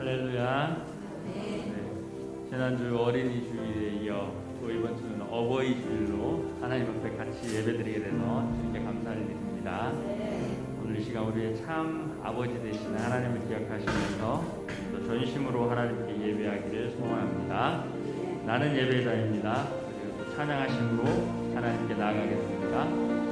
할렐루야. 네. 지난주 어린이 주일에 이어 또 이번 주는 어버이 주일로 하나님 앞에 같이 예배드리게 돼서 주님께 감사를 드립니다. 오늘 이 시간 우리의 참 아버지 되시는 하나님을 기억하시면서 또 전심으로 하나님께 예배하기를 소원합니다. 나는 예배자입니다. 그리고 또 찬양하심으로 하나님께 나아가겠습니다.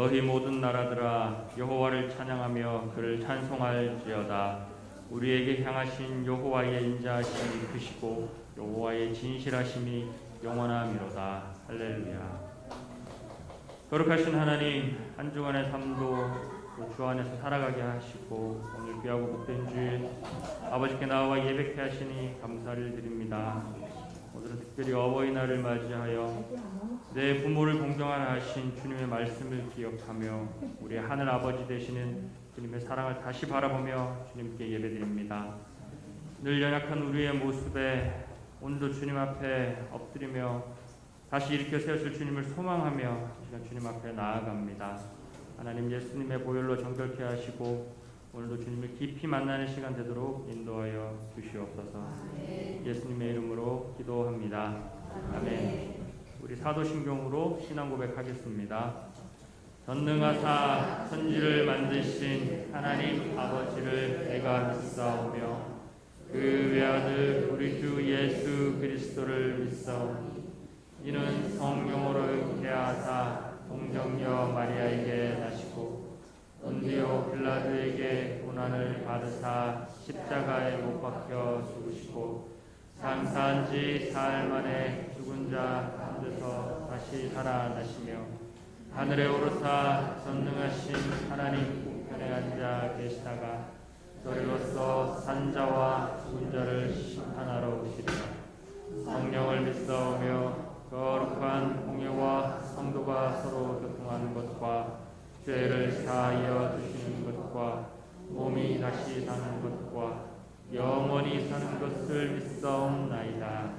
너희 모든 나라들아 여호와를 찬양하며 그를 찬송할지어다. 우리에게 향하신 여호와의 인자하심이 크시고 여호와의 진실하심이 영원하미로다. 할렐루야. 거룩하신 하나님, 한 주간의 삶도 주 안에서 살아가게 하시고 오늘 귀하고 복된 주일 아버지께 나와 예배케 하시니 감사를 드립니다. 오늘은 특별히 어버이날을 맞이하여 내 부모를 공경하라 하신 주님의 말씀을 기억하며 우리 하늘 아버지 되시는 주님의 사랑을 다시 바라보며 주님께 예배드립니다. 늘 연약한 우리의 모습에 오늘도 주님 앞에 엎드리며 다시 일으켜 세우실 주님을 소망하며 주님 앞에 나아갑니다. 하나님, 예수님의 보혈로 정결케 하시고 오늘도 주님을 깊이 만나는 시간 되도록 인도하여 주시옵소서. 예수님의 이름으로 기도합니다. 아멘. 우리 사도신경으로 신앙 고백하겠습니다. 전능하사 천지를 만드신 하나님 아버지를 내가 믿사오며 그 외아들 우리 주 예수 그리스도를 믿사오니 이는 성령으로 잉태하사 동정녀 마리아에게 나시고 본디오 빌라도에게 고난을 받으사 십자가에 못 박혀 죽으시고 장사한 지 사흘 만에 죽은 자 가운데서 다시 살아나시며 하늘에 오르사 전능하신 하나님 우편에 앉아 계시다가 저리로서 산자와 죽은 자를 심판하러 오시리라. 성령을 믿사오며 거룩한 공예와 성도가 서로 교통하는 것과 죄를 사하여 주시는 것과 몸이 다시 사는 것과 영원히 사는 것을 믿사옵나이다.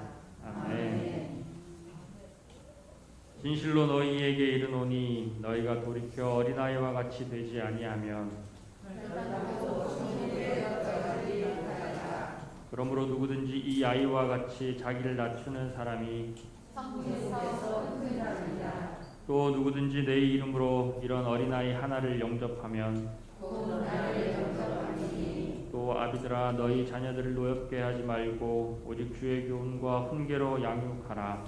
아멘. 진실로 너희에게 이르노니 너희가 돌이켜 어린아이와 같이 되지 아니하면 그러므로 누구든지 이 아이와 같이 자기를 낮추는 사람이 또 누구든지 내 이름으로 이런 어린아이 하나를 영접하면 또 아비들아 너희 자녀들을 노엽게 하지 말고 오직 주의 교훈과 훈계로 양육하라.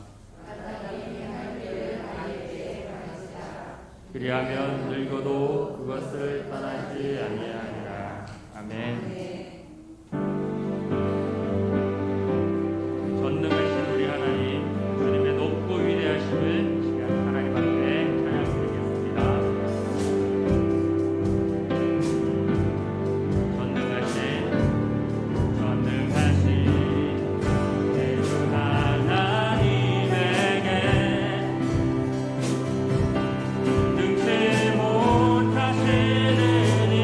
그리하면 늙어도 그것을 떠나지 아니하리라. 아멘. 전능하신 우리 하나님, 주님의 높고 위대하심을 시간 하나님 앞에 찬양드리겠습니다. 전능하신 내 주 하나님에게 능치 못하시는 이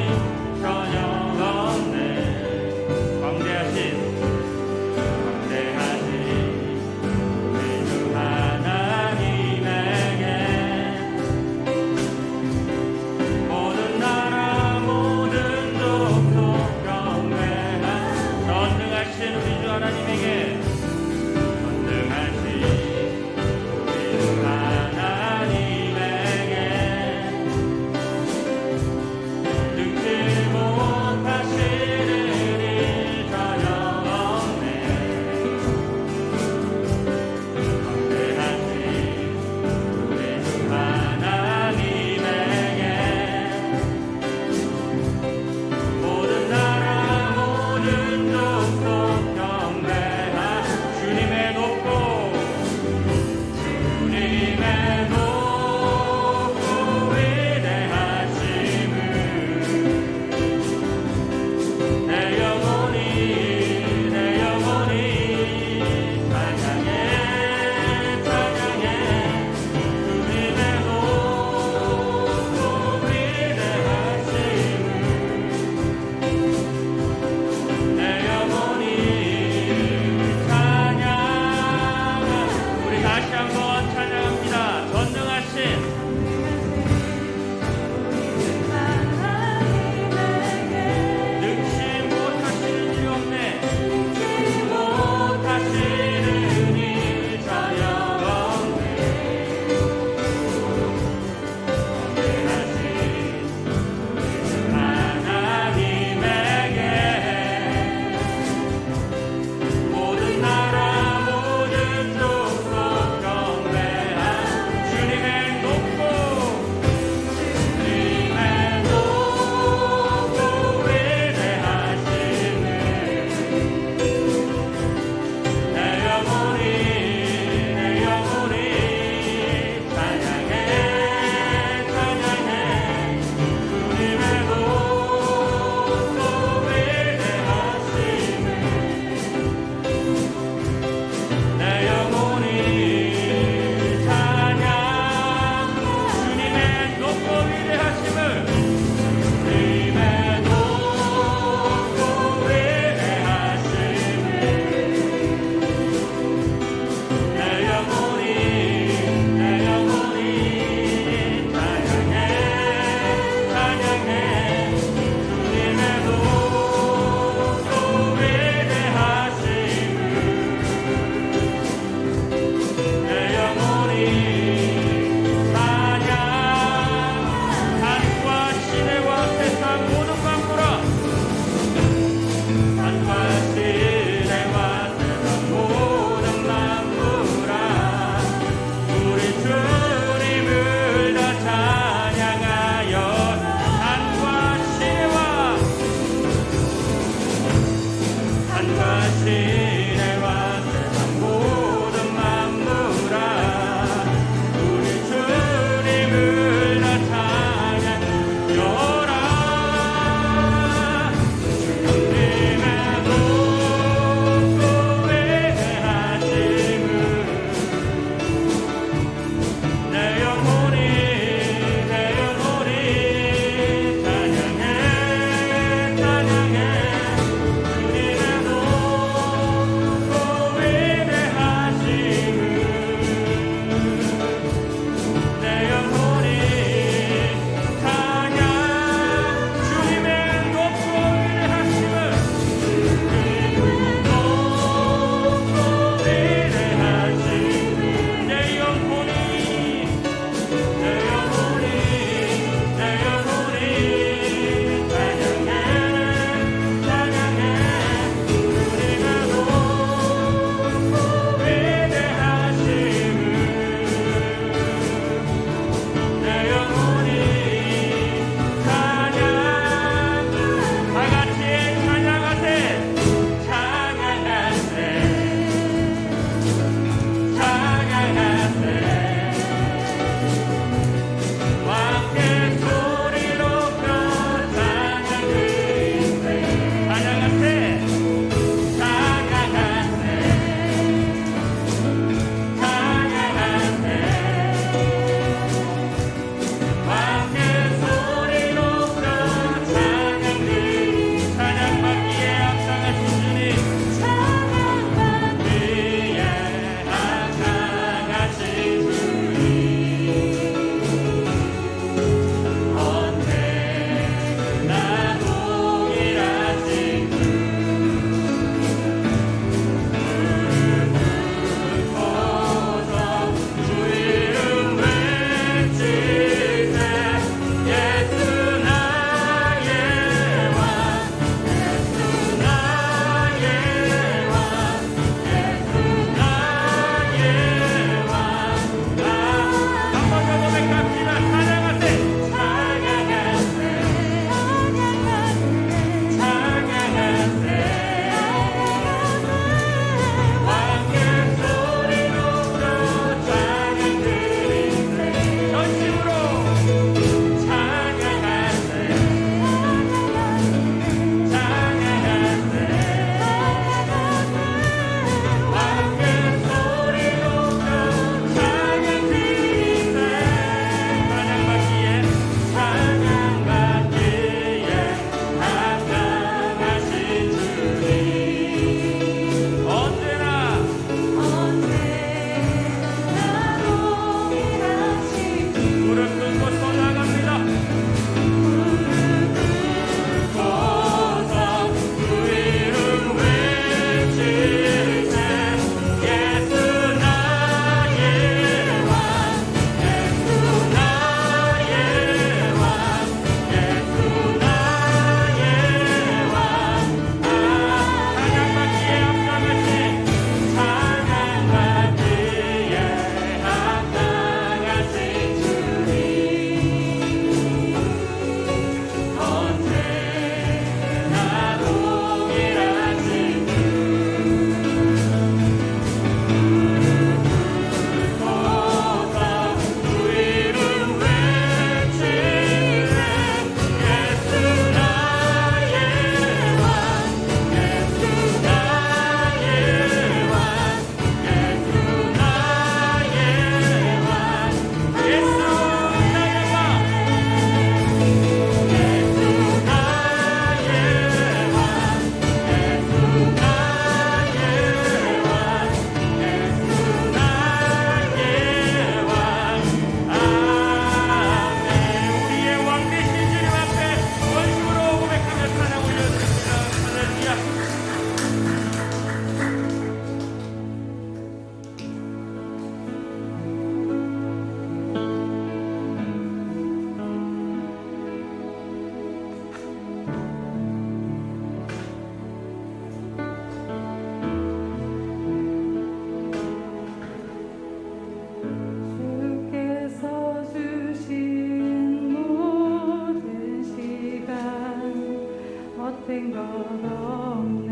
된 것 없네.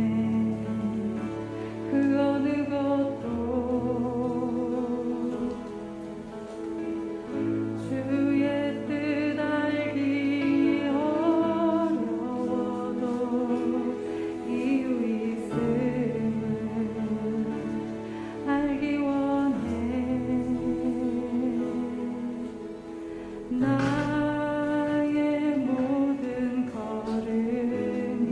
그 어느 것도 주의 뜻 알기 어려워도 이유 있음을 알기 원해. 나의 모든 걸음이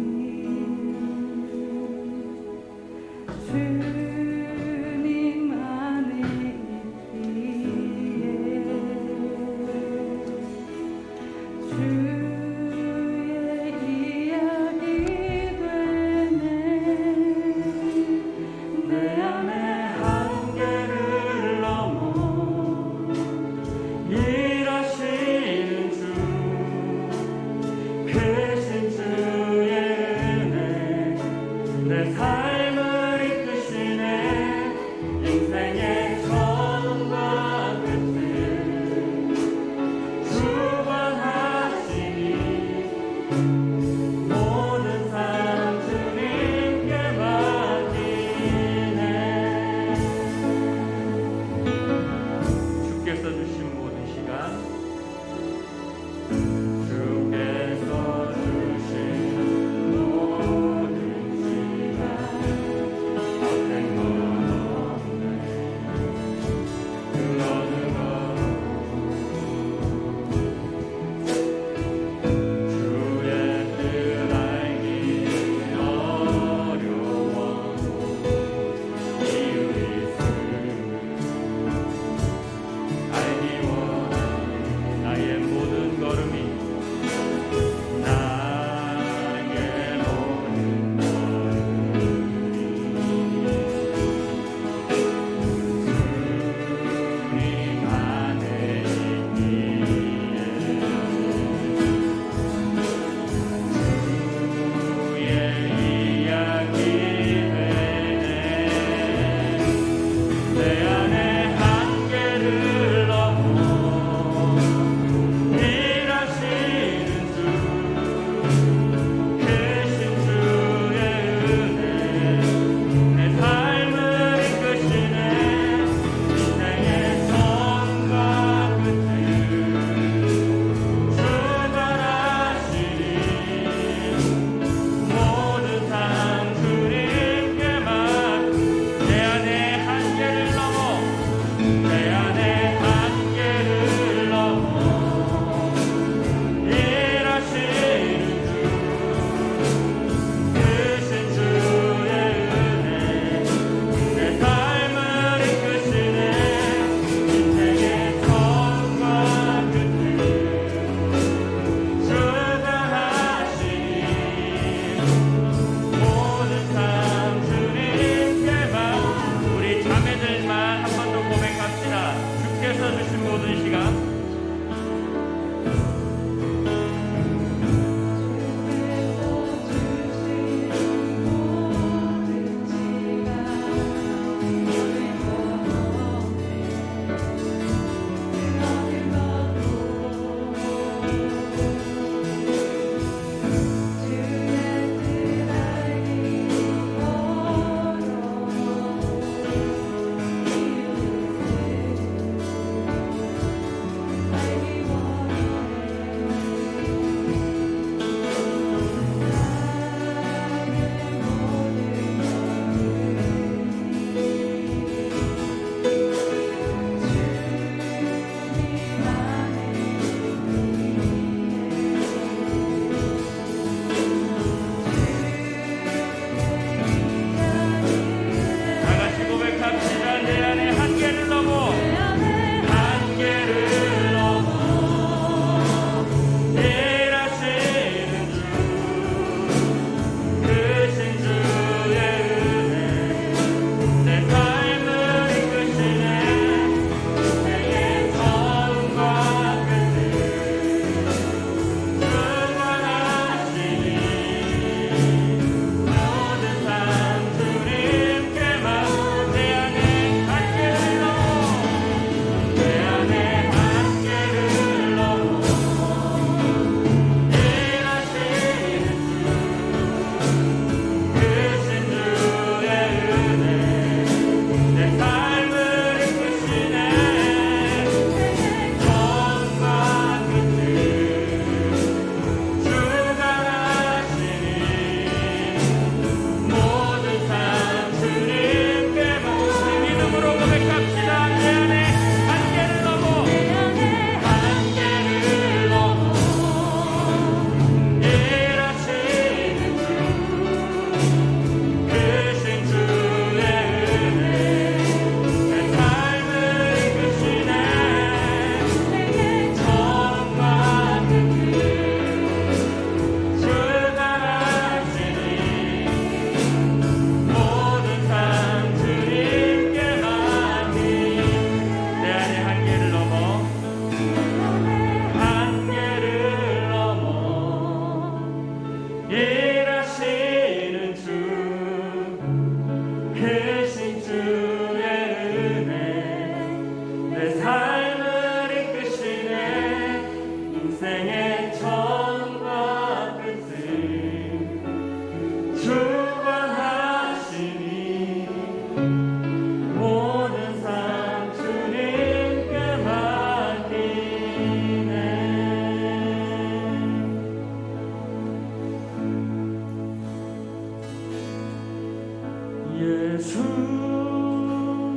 예수보다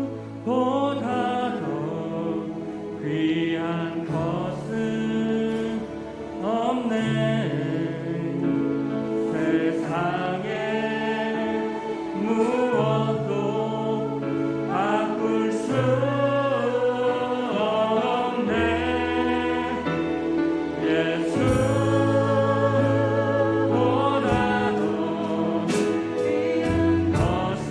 더 귀한 것은 없네. 세상에 무엇도 바꿀 수 없네. 예수보다 더 귀한 것은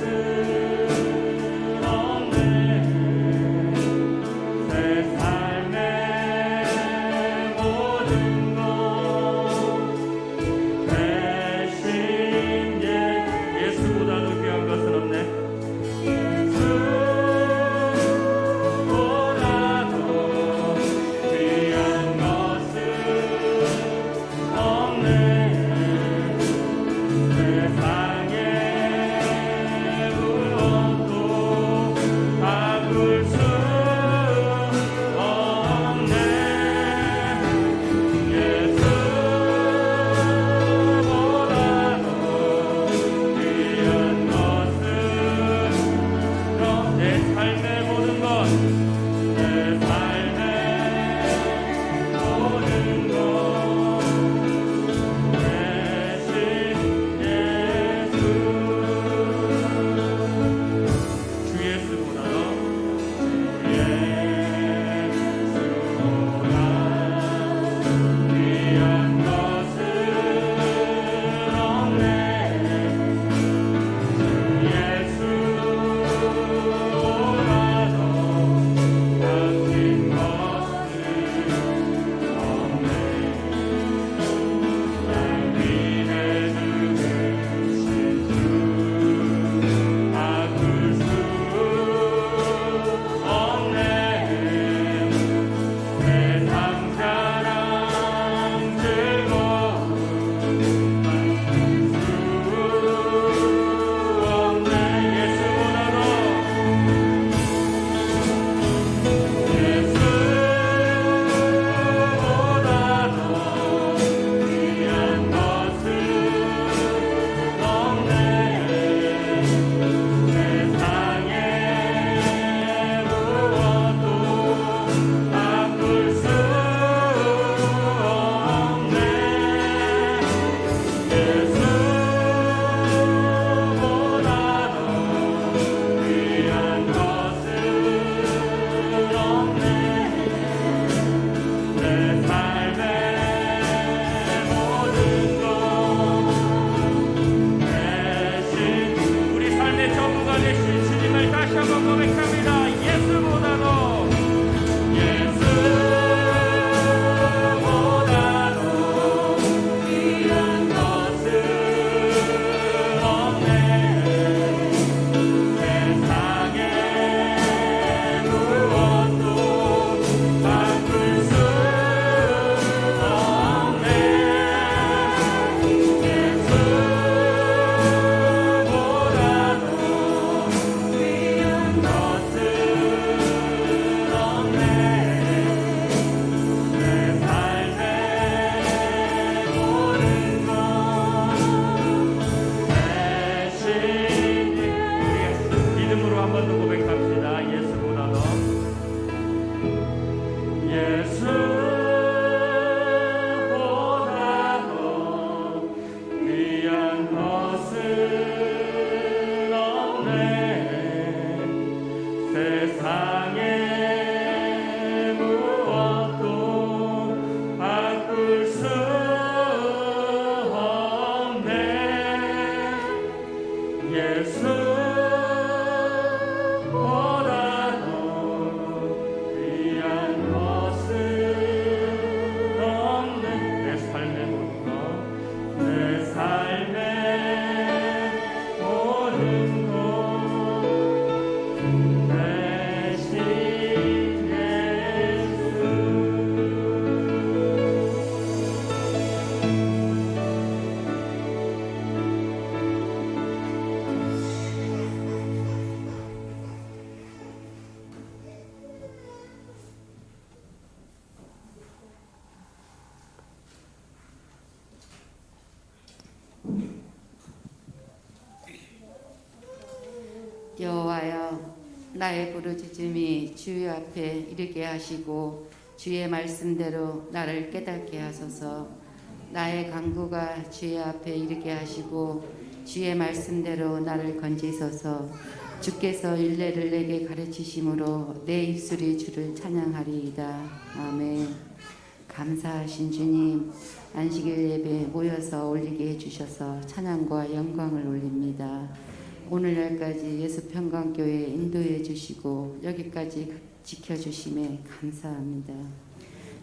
여호와여, 나의 부르짖음이 주의 앞에 이르게 하시고 주의 말씀대로 나를 깨닫게 하소서. 나의 간구가 주의 앞에 이르게 하시고 주의 말씀대로 나를 건지소서. 주께서 일례를 내게 가르치심으로 내 입술이 주를 찬양하리이다. 아멘. 감사하신 주님, 안식일 예배 모여서 올리게 해주셔서 찬양과 영광을 올립니다. 오늘날까지 예수평강교회 인도해 주시고 여기까지 지켜주심에 감사합니다.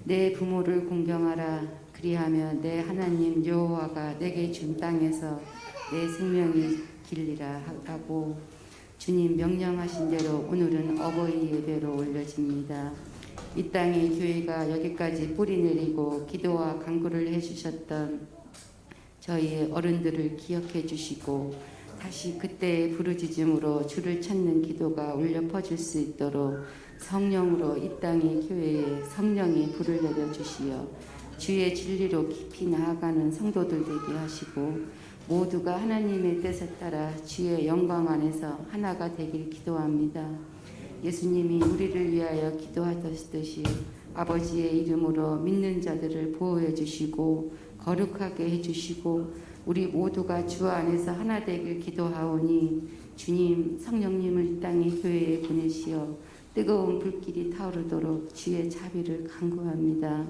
내 부모를 공경하라. 그리하며 내 하나님 여호와가 내게 준 땅에서 내 생명이 길리라 하고 주님 명령하신 대로 오늘은 어버이 예배로 올려집니다. 이 땅에 교회가 여기까지 뿌리 내리고 기도와 간구를 해주셨던 저희의 어른들을 기억해 주시고 다시 그때의 부르짖음으로 주를 찾는 기도가 울려 퍼질 수 있도록 성령으로 이 땅의 교회에 성령의 불을 내려주시어 주의 진리로 깊이 나아가는 성도들 되게 하시고 모두가 하나님의 뜻에 따라 주의 영광 안에서 하나가 되길 기도합니다. 예수님이 우리를 위하여 기도하셨듯이 아버지의 이름으로 믿는 자들을 보호해 주시고 거룩하게 해주시고 우리 모두가 주 안에서 하나 되길 기도하오니 주님 성령님을 이 땅의 교회에 보내시어 뜨거운 불길이 타오르도록 주의 자비를 간구합니다.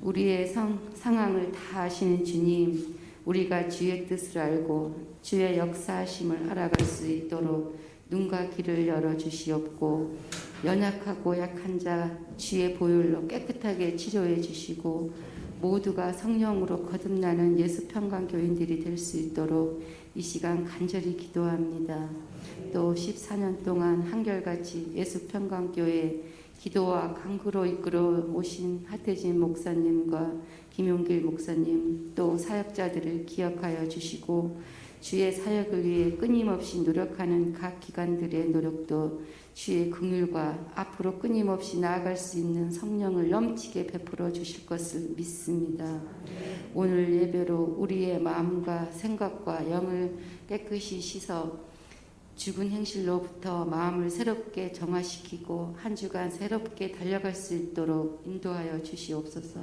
우리의 상황을 다 아시는 주님, 우리가 주의 뜻을 알고 주의 역사하심을 알아갈 수 있도록 눈과 귀를 열어주시옵고 연약하고 약한 자 주의 보혈로 깨끗하게 치료해 주시고 모두가 성령으로 거듭나는 예수평강교인들이 될 수 있도록 이 시간 간절히 기도합니다. 또 14년 동안 한결같이 예수평강교회 기도와 간구로 이끌어 오신 하태진 목사님과 김용길 목사님 또 사역자들을 기억하여 주시고 주의 사역을 위해 끊임없이 노력하는 각 기관들의 노력도 주의 긍휼과 앞으로 끊임없이 나아갈 수 있는 성령을 넘치게 베풀어 주실 것을 믿습니다. 오늘 예배로 우리의 마음과 생각과 영을 깨끗이 씻어 죽은 행실로부터 마음을 새롭게 정화시키고 한 주간 새롭게 달려갈 수 있도록 인도하여 주시옵소서.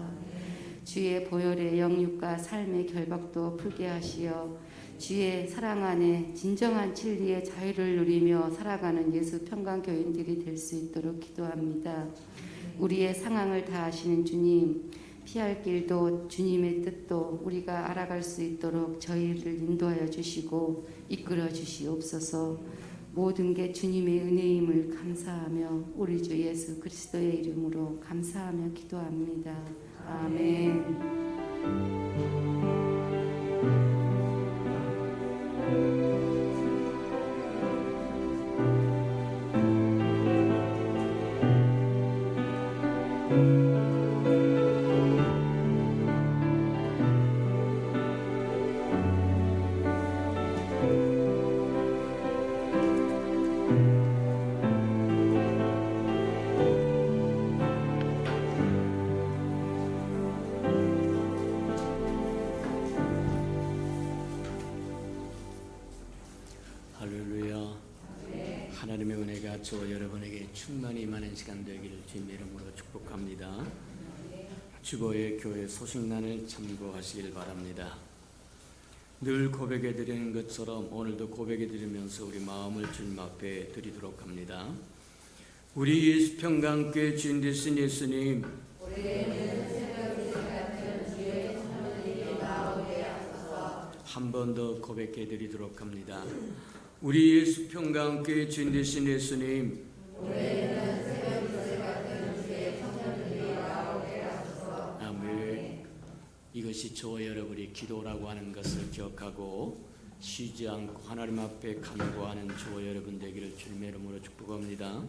주의 보혈의 영육과 삶의 결박도 풀게 하시어 주의 사랑 안에 진정한 진리의 자유를 누리며 살아가는 예수 평강교인들이 될 수 있도록 기도합니다. 우리의 상황을 다 아시는 주님, 피할 길도 주님의 뜻도 우리가 알아갈 수 있도록 저희를 인도하여 주시고 이끌어 주시옵소서. 모든 게 주님의 은혜임을 감사하며 우리 주 예수 그리스도의 이름으로 감사하며 기도합니다. 아멘. 할렐루야. 하나님의 은혜가 저와 여러분에게 충만히 임하는 시간 되기를 주님의 이름으로 축복합니다. 주보의 교회 소식란을 참고하시길 바랍니다. 늘 고백해 드리는 것처럼 오늘도 고백해 드리면서 우리 마음을 주님 앞에 드리도록 합니다. 우리 예수평강교회 주인 되신 예수님, 한 번 더 고백해 드리도록 합니다. 우리 예수평강교회 주인 되신 예수님, 아멘. 이것이 저와 여러분이 기도라고 하는 것을 기억하고 쉬지 않고 하나님 앞에 간구하는 저와 여러분 되기를 주님의 이름으로 축복합니다.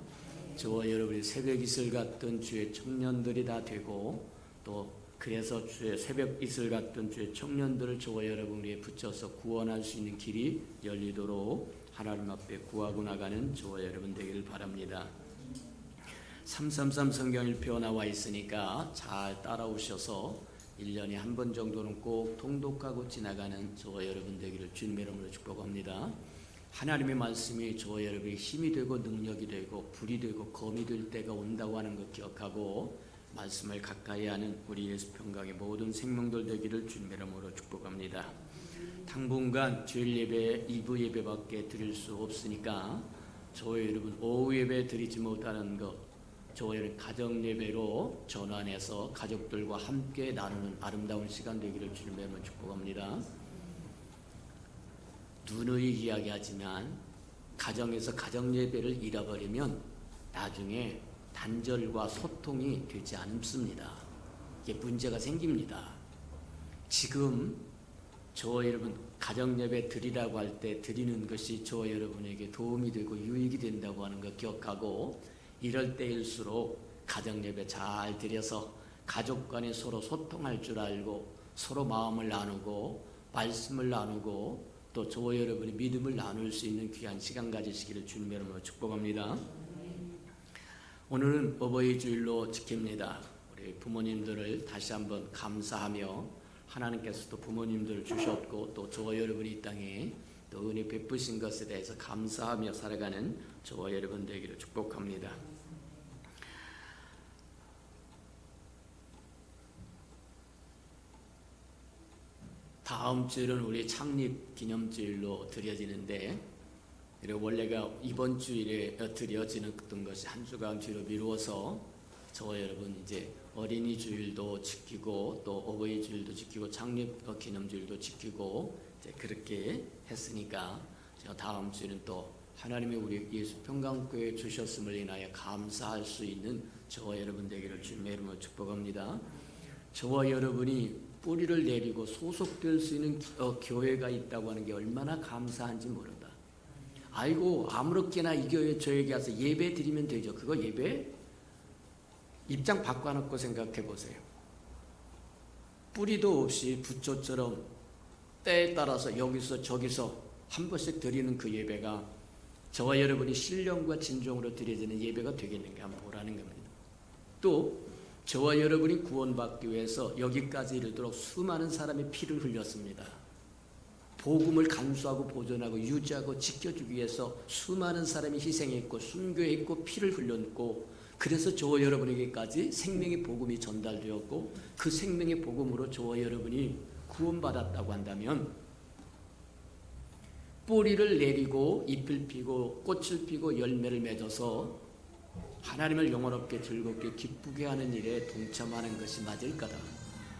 저와 여러분이 새벽 이슬 같은 주의 청년들이 다 되고 또 그래서 주의 새벽 이슬 같은 주의 청년들을 저와 여러분이 붙여서 구원할 수 있는 길이 열리도록 하나님 앞에 구하고 나가는 저와 여러분 되기를 바랍니다. 333 성경일표 나와 있으니까 잘 따라오셔서 1년에 한 번 정도는 꼭 통독하고 지나가는 저와 여러분 되기를 주님의 이름으로 축복합니다. 하나님의 말씀이 저와 여러분의 힘이 되고 능력이 되고 불이 되고 검이 될 때가 온다고 하는 것 기억하고 말씀을 가까이 하는 우리 예수 평강의 모든 생명들 되기를 주님의 이름으로 축복합니다. 당분간 주일 예배 2부 예배밖에 드릴 수 없으니까 저와 여러분 오후 예배 드리지 못하는 것 저와 여러분 가정 예배로 전환해서 가족들과 함께 나누는 아름다운 시간 되기를 주님의 이름으로 축복합니다. 누누이 이야기하지만 가정에서 가정 예배를 잃어버리면 나중에 단절과 소통이 되지 않습니다. 이게 문제가 생깁니다. 지금 저와 여러분 가정 예배 드리라고 할 때 드리는 것이 저와 여러분에게 도움이 되고 유익이 된다고 하는 것 기억하고 이럴 때일수록 가정 예배 잘 드려서 가족 간에 서로 소통할 줄 알고 서로 마음을 나누고 말씀을 나누고 또 저와 여러분이 믿음을 나눌 수 있는 귀한 시간 가지시기를 주님의 이름으로 축복합니다. 오늘은 어버이 주일로 지킵니다. 우리 부모님들을 다시 한번 감사하며 하나님께서 또 부모님들을 주셨고 또 저와 여러분이 이 땅에 또 은혜 베푸신 것에 대해서 감사하며 살아가는 저와 여러분 되기를 축복합니다. 다음 주일은 우리 창립 기념주일로 드려지는데 원래가 이번 주일에 드려지는 것이 한 주간 뒤로 미루어서 저와 여러분 이제 어린이 주일도 지키고 또 어버이 주일도 지키고 창립 기념주일도 지키고 이제 그렇게 했으니까 제가 다음 주에는 또 하나님이 우리 예수 평강교회 주셨음을 인하여 감사할 수 있는 저와 여러분 되기를 주님의 이름으로 축복합니다. 저와 여러분이 뿌리를 내리고 소속될 수 있는 교회가 있다고 하는 게 얼마나 감사한지 모른다. 아이고 아무렇게나 이 교회 저에게 와서 예배 드리면 되죠. 그거 예배? 입장 바꿔놓고 생각해 보세요. 뿌리도 없이 부초처럼 때에 따라서 여기서 저기서 한 번씩 드리는 그 예배가 저와 여러분이 신령과 진정으로 드려지는 예배가 되겠는가 한번 보라는 겁니다. 또 저와 여러분이 구원받기 위해서 여기까지 이르도록 수많은 사람의 피를 흘렸습니다. 복음을 간수하고 보존하고 유지하고 지켜주기 위해서 수많은 사람이 희생했고 순교했고 피를 흘렸고 그래서 저와 여러분에게까지 생명의 복음이 전달되었고 그 생명의 복음으로 저와 여러분이 구원받았다고 한다면 뿌리를 내리고 잎을 피고 꽃을 피고 열매를 맺어서 하나님을 영원롭게 즐겁게 기쁘게 하는 일에 동참하는 것이 맞을 거다.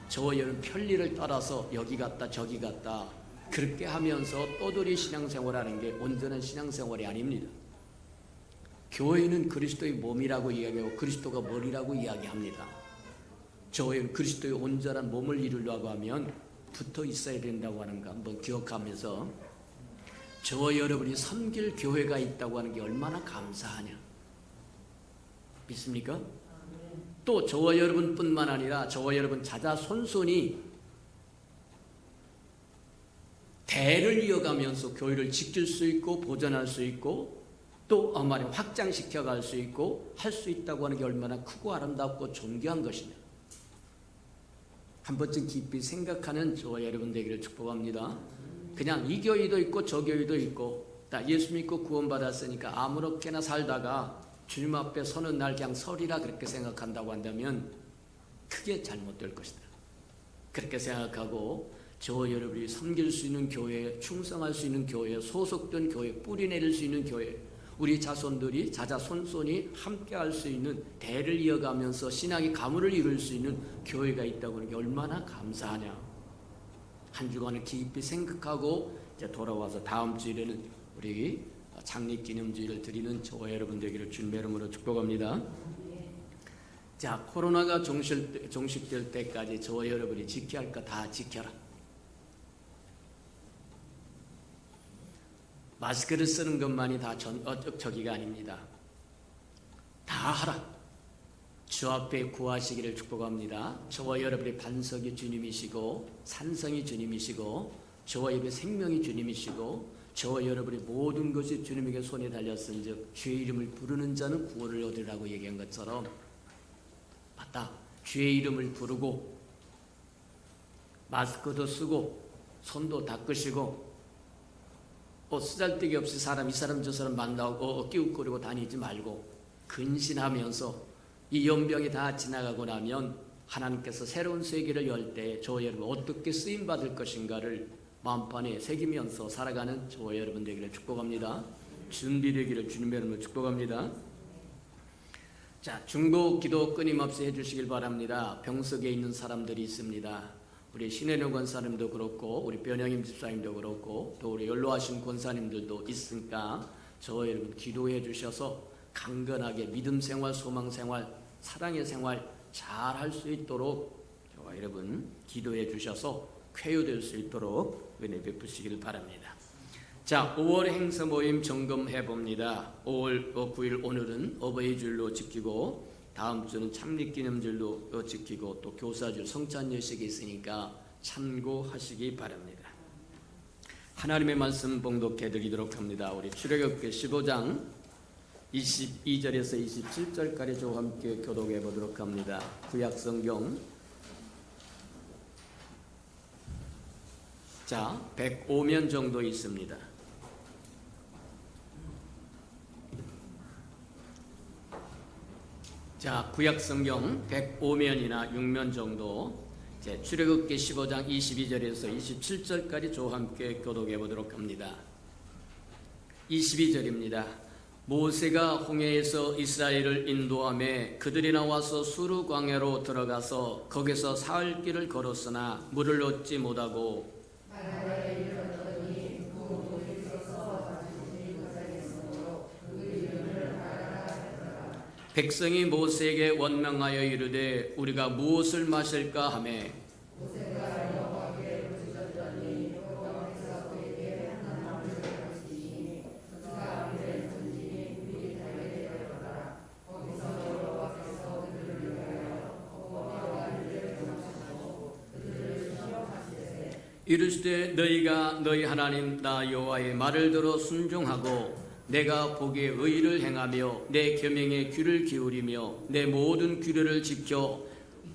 저와 여러분 편리를 따라서 여기 갔다 저기 갔다 그렇게 하면서 떠돌이 신앙생활하는 게 온전한 신앙생활이 아닙니다. 교회는 그리스도의 몸이라고 이야기하고 그리스도가 머리라고 이야기합니다. 저희는 그리스도의 온전한 몸을 이루려고 하면 붙어 있어야 된다고 하는 거 한번 기억하면서 저와 여러분이 섬길 교회가 있다고 하는 게 얼마나 감사하냐. 믿습니까? 또 저와 여러분뿐만 아니라 저와 여러분 자자손손이 대를 이어가면서 교회를 지킬 수 있고 보존할 수 있고 또 확장시켜 갈 수 있고 할 수 있다고 하는 게 얼마나 크고 아름답고 존귀한 것이냐. 한 번쯤 깊이 생각하는 저와 여러분 되기를 축복합니다. 그냥 이 교회도 있고 저 교회도 있고 다 예수 믿고 구원받았으니까 아무렇게나 살다가 주님 앞에 서는 날 그냥 설이라 그렇게 생각한다고 한다면 크게 잘못될 것이다. 그렇게 생각하고 저와 여러분이 섬길 수 있는 교회에 충성할 수 있는 교회에 소속된 교회에 뿌리 내릴 수 있는 교회 우리 자손들이 자자손손이 함께할 수 있는 대를 이어가면서 신앙의 가문을 이룰 수 있는 교회가 있다고 하는 게 얼마나 감사하냐. 한 주간을 깊이 생각하고 이제 돌아와서 다음 주일에는 우리 창립기념주일을 드리는 저와 여러분 되기를 주님의 이름으로 축복합니다. 자, 코로나가 종식될 때까지 저와 여러분이 지켜야 할 거 다 지켜라. 마스크를 쓰는 것만이 다 저기가 아닙니다. 다 하라. 주 앞에 구하시기를 축복합니다. 저와 여러분의 반석이 주님이시고 산성이 주님이시고 저와 여러분의 생명이 주님이시고 저와 여러분의 모든 것이 주님에게 손에 달렸은즉 주의 이름을 부르는 자는 구원을 얻으라고 얘기한 것처럼 맞다. 주의 이름을 부르고 마스크도 쓰고 손도 닦으시고 쓰잘데기 없이 이 사람 저 사람 만나고 끼웃거리고 다니지 말고 근신하면서 이 연병이 다 지나가고 나면 하나님께서 새로운 세계를 열 때 저와 여러분 어떻게 쓰임받을 것인가를 마음판에 새기면서 살아가는 저와 여러분 되기를 축복합니다. 준비되기를 주님의 이름으로 축복합니다. 자, 중보 기도 끊임없이 해주시길 바랍니다. 병석에 있는 사람들이 있습니다. 우리 신혜령 권사님도 그렇고 우리 변영임 집사님도 그렇고 또 우리 연로하신 권사님들도 있으니까 저와 여러분 기도해 주셔서 강건하게 믿음 생활, 소망 생활, 사랑의 생활 잘 할 수 있도록 저와 여러분 기도해 주셔서 쾌유될 수 있도록 은혜 베푸시길 바랍니다. 자, 5월 행사 모임 점검해 봅니다. 5월 9일 오늘은 어버이주일로 지키고 다음 주는 창립기념주일로 지키고 또 교사주일 성찬예식이 있으니까 참고하시기 바랍니다. 하나님의 말씀 봉독해 드리도록 합니다. 우리 출애굽기 15장 22절에서 27절까지 저와 함께 교독해 보도록 합니다. 구약성경 자 105면 정도 있습니다. 자, 구약성경 105면이나 6면 정도 출애굽기 15장 22절에서 27절까지 저와 함께 교독해 보도록 합니다. 22절입니다. 모세가 홍해에서 이스라엘을 인도하며 그들이 나와서 수르 광야로 들어가서 거기서 사흘 길을 걸었으나 물을 얻지 못하고 백성이 모세에게 원망하여 이르되 우리가 무엇을 마실까 하매 이르시되 너희가 너희 하나님 나 여호와의 말을 들어 순종하고 내가 보기에 의를 행하며 내 계명에 귀를 기울이며 내 모든 규례를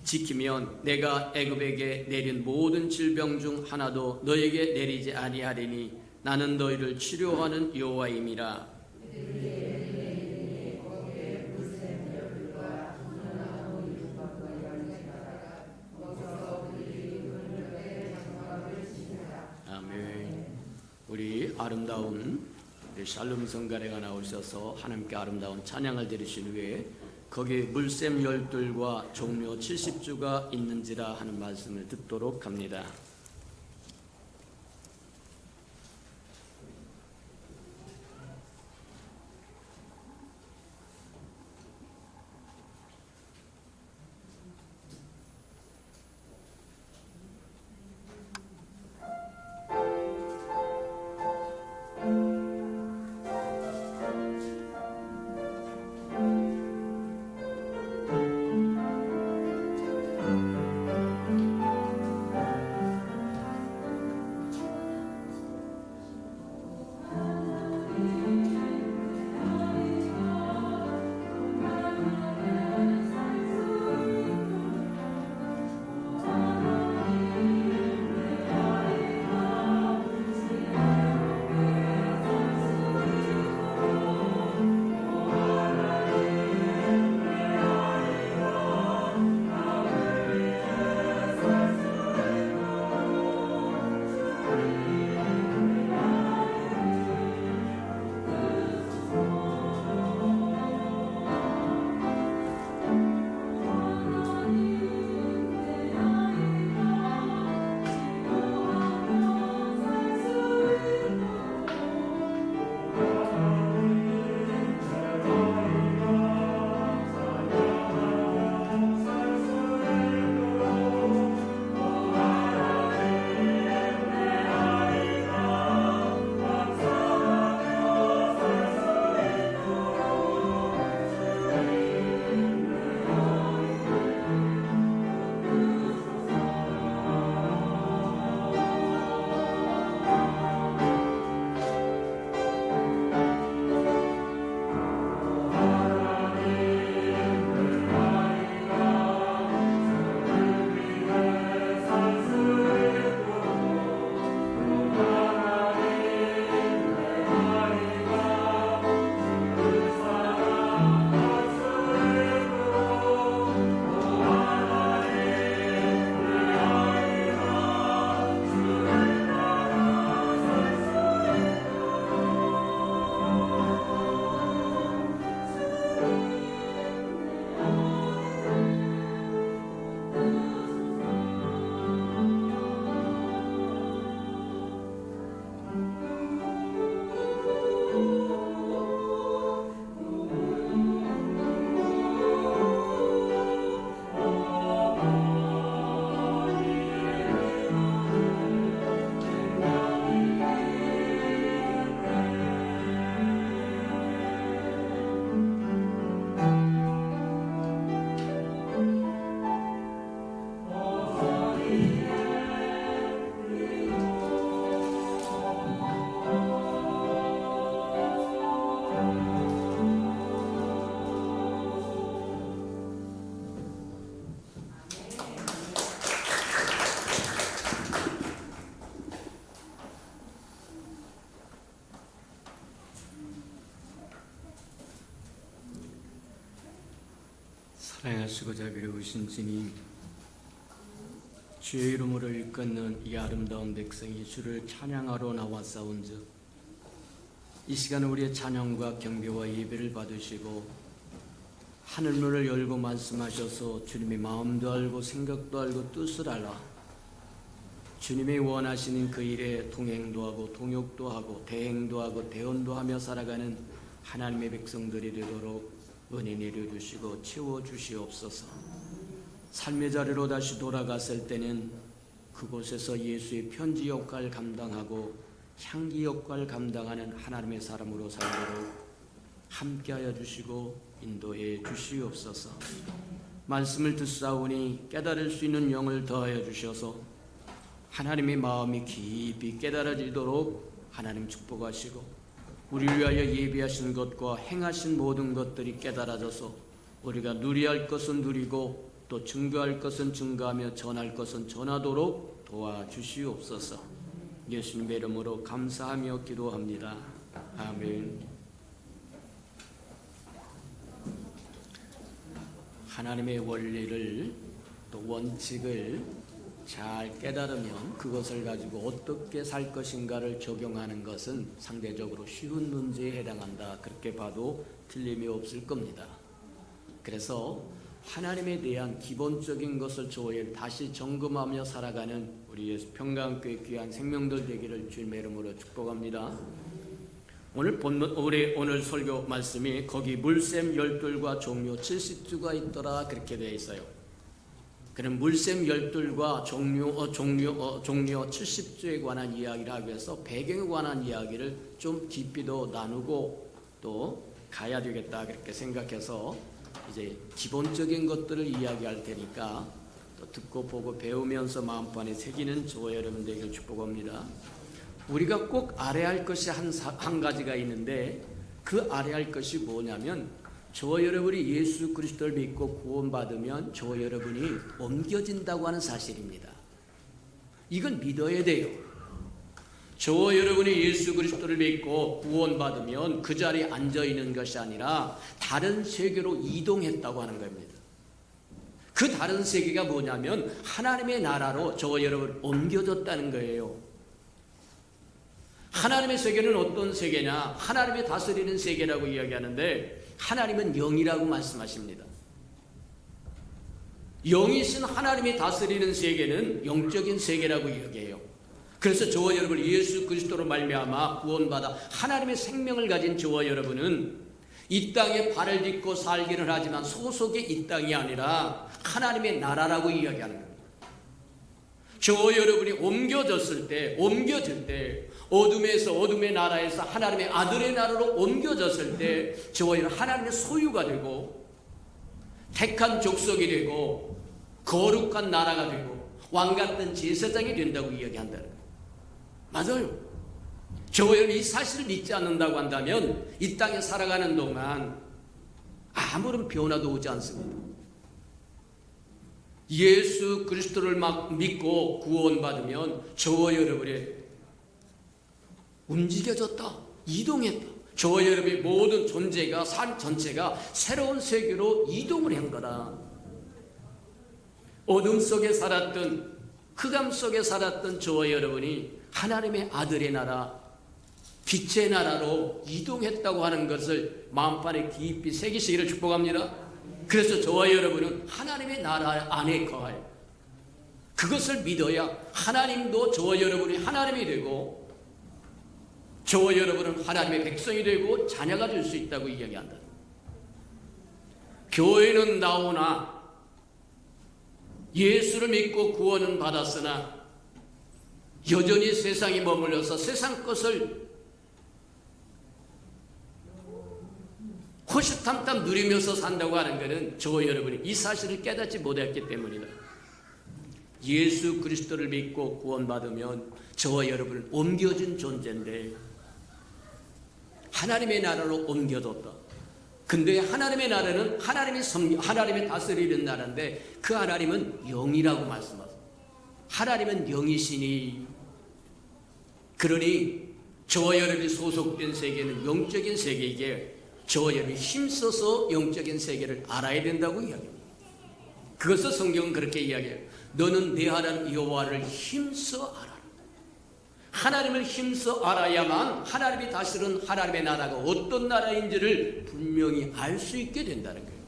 지키면 내가 애굽에게 내린 모든 질병 중 하나도 너에게 내리지 아니하리니 나는 너희를 치료하는 여호와임이라. 아멘. 우리 아름다운 우리 샬롬 성가래가 나오셔서 하나님께 아름다운 찬양을 드리신 후에 거기에 물샘 12과 종묘 70주가 있는지라 하는 말씀을 듣도록 합니다. 사양하시고 자비로우신 주님, 주의 이름으로 일컫는 이 아름다운 백성이 주를 찬양하러 나왔사온즉 이 시간 우리의 찬양과 경배와 예배를 받으시고 하늘문을 열고 말씀하셔서 주님의 마음도 알고 생각도 알고 뜻을 알아 주님이 원하시는 그 일에 동행도 하고 동역도 하고 대행도 하고 대언도 하며 살아가는 하나님의 백성들이 되도록 은혜 내려주시고 채워주시옵소서. 삶의 자리로 다시 돌아갔을 때는 그곳에서 예수의 편지 역할 감당하고 향기 역할 감당하는 하나님의 사람으로 살도록 함께하여 주시고 인도해 주시옵소서. 말씀을 듣사오니 깨달을 수 있는 영을 더하여 주셔서 하나님의 마음이 깊이 깨달아지도록 하나님 축복하시고 우리를 위하여 예비하신 것과 행하신 모든 것들이 깨달아져서 우리가 누려야 할 것은 누리고 또 증거할 것은 증거하며 전할 것은 전하도록 도와주시옵소서. 예수님의 이름으로 감사하며 기도합니다. 아멘. 하나님의 원리를 또 원칙을 잘 깨달으면 그것을 가지고 어떻게 살 것인가를 적용하는 것은 상대적으로 쉬운 문제에 해당한다. 그렇게 봐도 틀림이 없을 겁니다. 그래서 하나님에 대한 기본적인 것을 저에 다시 점검하며 살아가는 우리 예수 평강교회 귀한 생명들 되기를 주님의 이름으로 축복합니다. 오늘 설교 말씀이 거기 물샘 12과 종려 70주가 있더라 그렇게 되어 있어요. 그럼 물샘 12과 종려 70주에 관한 이야기를 하기 위해서 배경에 관한 이야기를 좀 깊이 더 나누고 또 가야 되겠다 그렇게 생각해서 이제 기본적인 것들을 이야기할 테니까 또 듣고 보고 배우면서 마음판에 새기는 저와 여러분 되기를 축복합니다. 우리가 꼭 알아야 할 것이 한 가지가 있는데 그 알아야 할 것이 뭐냐면 저와 여러분이 예수 그리스도를 믿고 구원받으면 저와 여러분이 옮겨진다고 하는 사실입니다. 이건 믿어야 돼요. 저와 여러분이 예수 그리스도를 믿고 구원받으면 그 자리에 앉아있는 것이 아니라 다른 세계로 이동했다고 하는 겁니다. 그 다른 세계가 뭐냐면 하나님의 나라로 저와 여러분 옮겨졌다는 거예요. 하나님의 세계는 어떤 세계냐? 하나님의 다스리는 세계라고 이야기하는데 하나님은 영이라고 말씀하십니다. 영이신 하나님이 다스리는 세계는 영적인 세계라고 이야기해요. 그래서 저와 여러분 예수 그리스도로 말미암아 구원받아 하나님의 생명을 가진 저와 여러분은 이 땅에 발을 딛고 살기를 하지만 소속의 이 땅이 아니라 하나님의 나라라고 이야기하는 겁니다. 저와 여러분이 옮겨질 때 어둠에서 어둠의 나라에서 하나님의 아들의 나라로 옮겨졌을 때 저와 여러분 하나님의 소유가 되고 택한 족속이 되고 거룩한 나라가 되고 왕같은 제사장이 된다고 이야기한다는 거예요. 맞아요. 저와 여러분 이 사실을 믿지 않는다고 한다면 이 땅에 살아가는 동안 아무런 변화도 오지 않습니다. 예수 그리스도를 막 믿고 구원받으면 저와 여러분의 움직여졌다, 이동했다. 저와 여러분의 모든 존재가 삶 전체가 새로운 세계로 이동을 한 거다. 어둠 속에 살았던 흑암 속에 살았던 저와 여러분이 하나님의 아들의 나라, 빛의 나라로 이동했다고 하는 것을 마음판에 깊이 새기시기를 축복합니다. 그래서 저와 여러분은 하나님의 나라 안에 거하여 그것을 믿어야 하나님도 저와 여러분이 하나님이 되고 저와 여러분은 하나님의 백성이 되고 자녀가 될 수 있다고 이야기한다. 교회는 나오나 예수를 믿고 구원은 받았으나 여전히 세상에 머물러서 세상 것을 호시탐탐 누리면서 산다고 하는 것은 저와 여러분이 이 사실을 깨닫지 못했기 때문이다. 예수 그리스도를 믿고 구원받으면 저와 여러분은 옮겨진 존재인데 하나님의 나라로 옮겨졌다. 근데 하나님의 나라는 하나님의 다스리는 나라인데 그 하나님은 영이라고 말씀하세요. 하나님은 영이시니 그러니 저와 여러분이 소속된 세계는 영적인 세계이기에 저와 여러분이 힘써서 영적인 세계를 알아야 된다고 이야기합니다. 그것을 성경은 그렇게 이야기해요. 너는 내 하나님 여호와를 힘써 알아라. 하나님을 힘써 알아야만 하나님이 다스리는 하나님의 나라가 어떤 나라인지를 분명히 알 수 있게 된다는 거예요.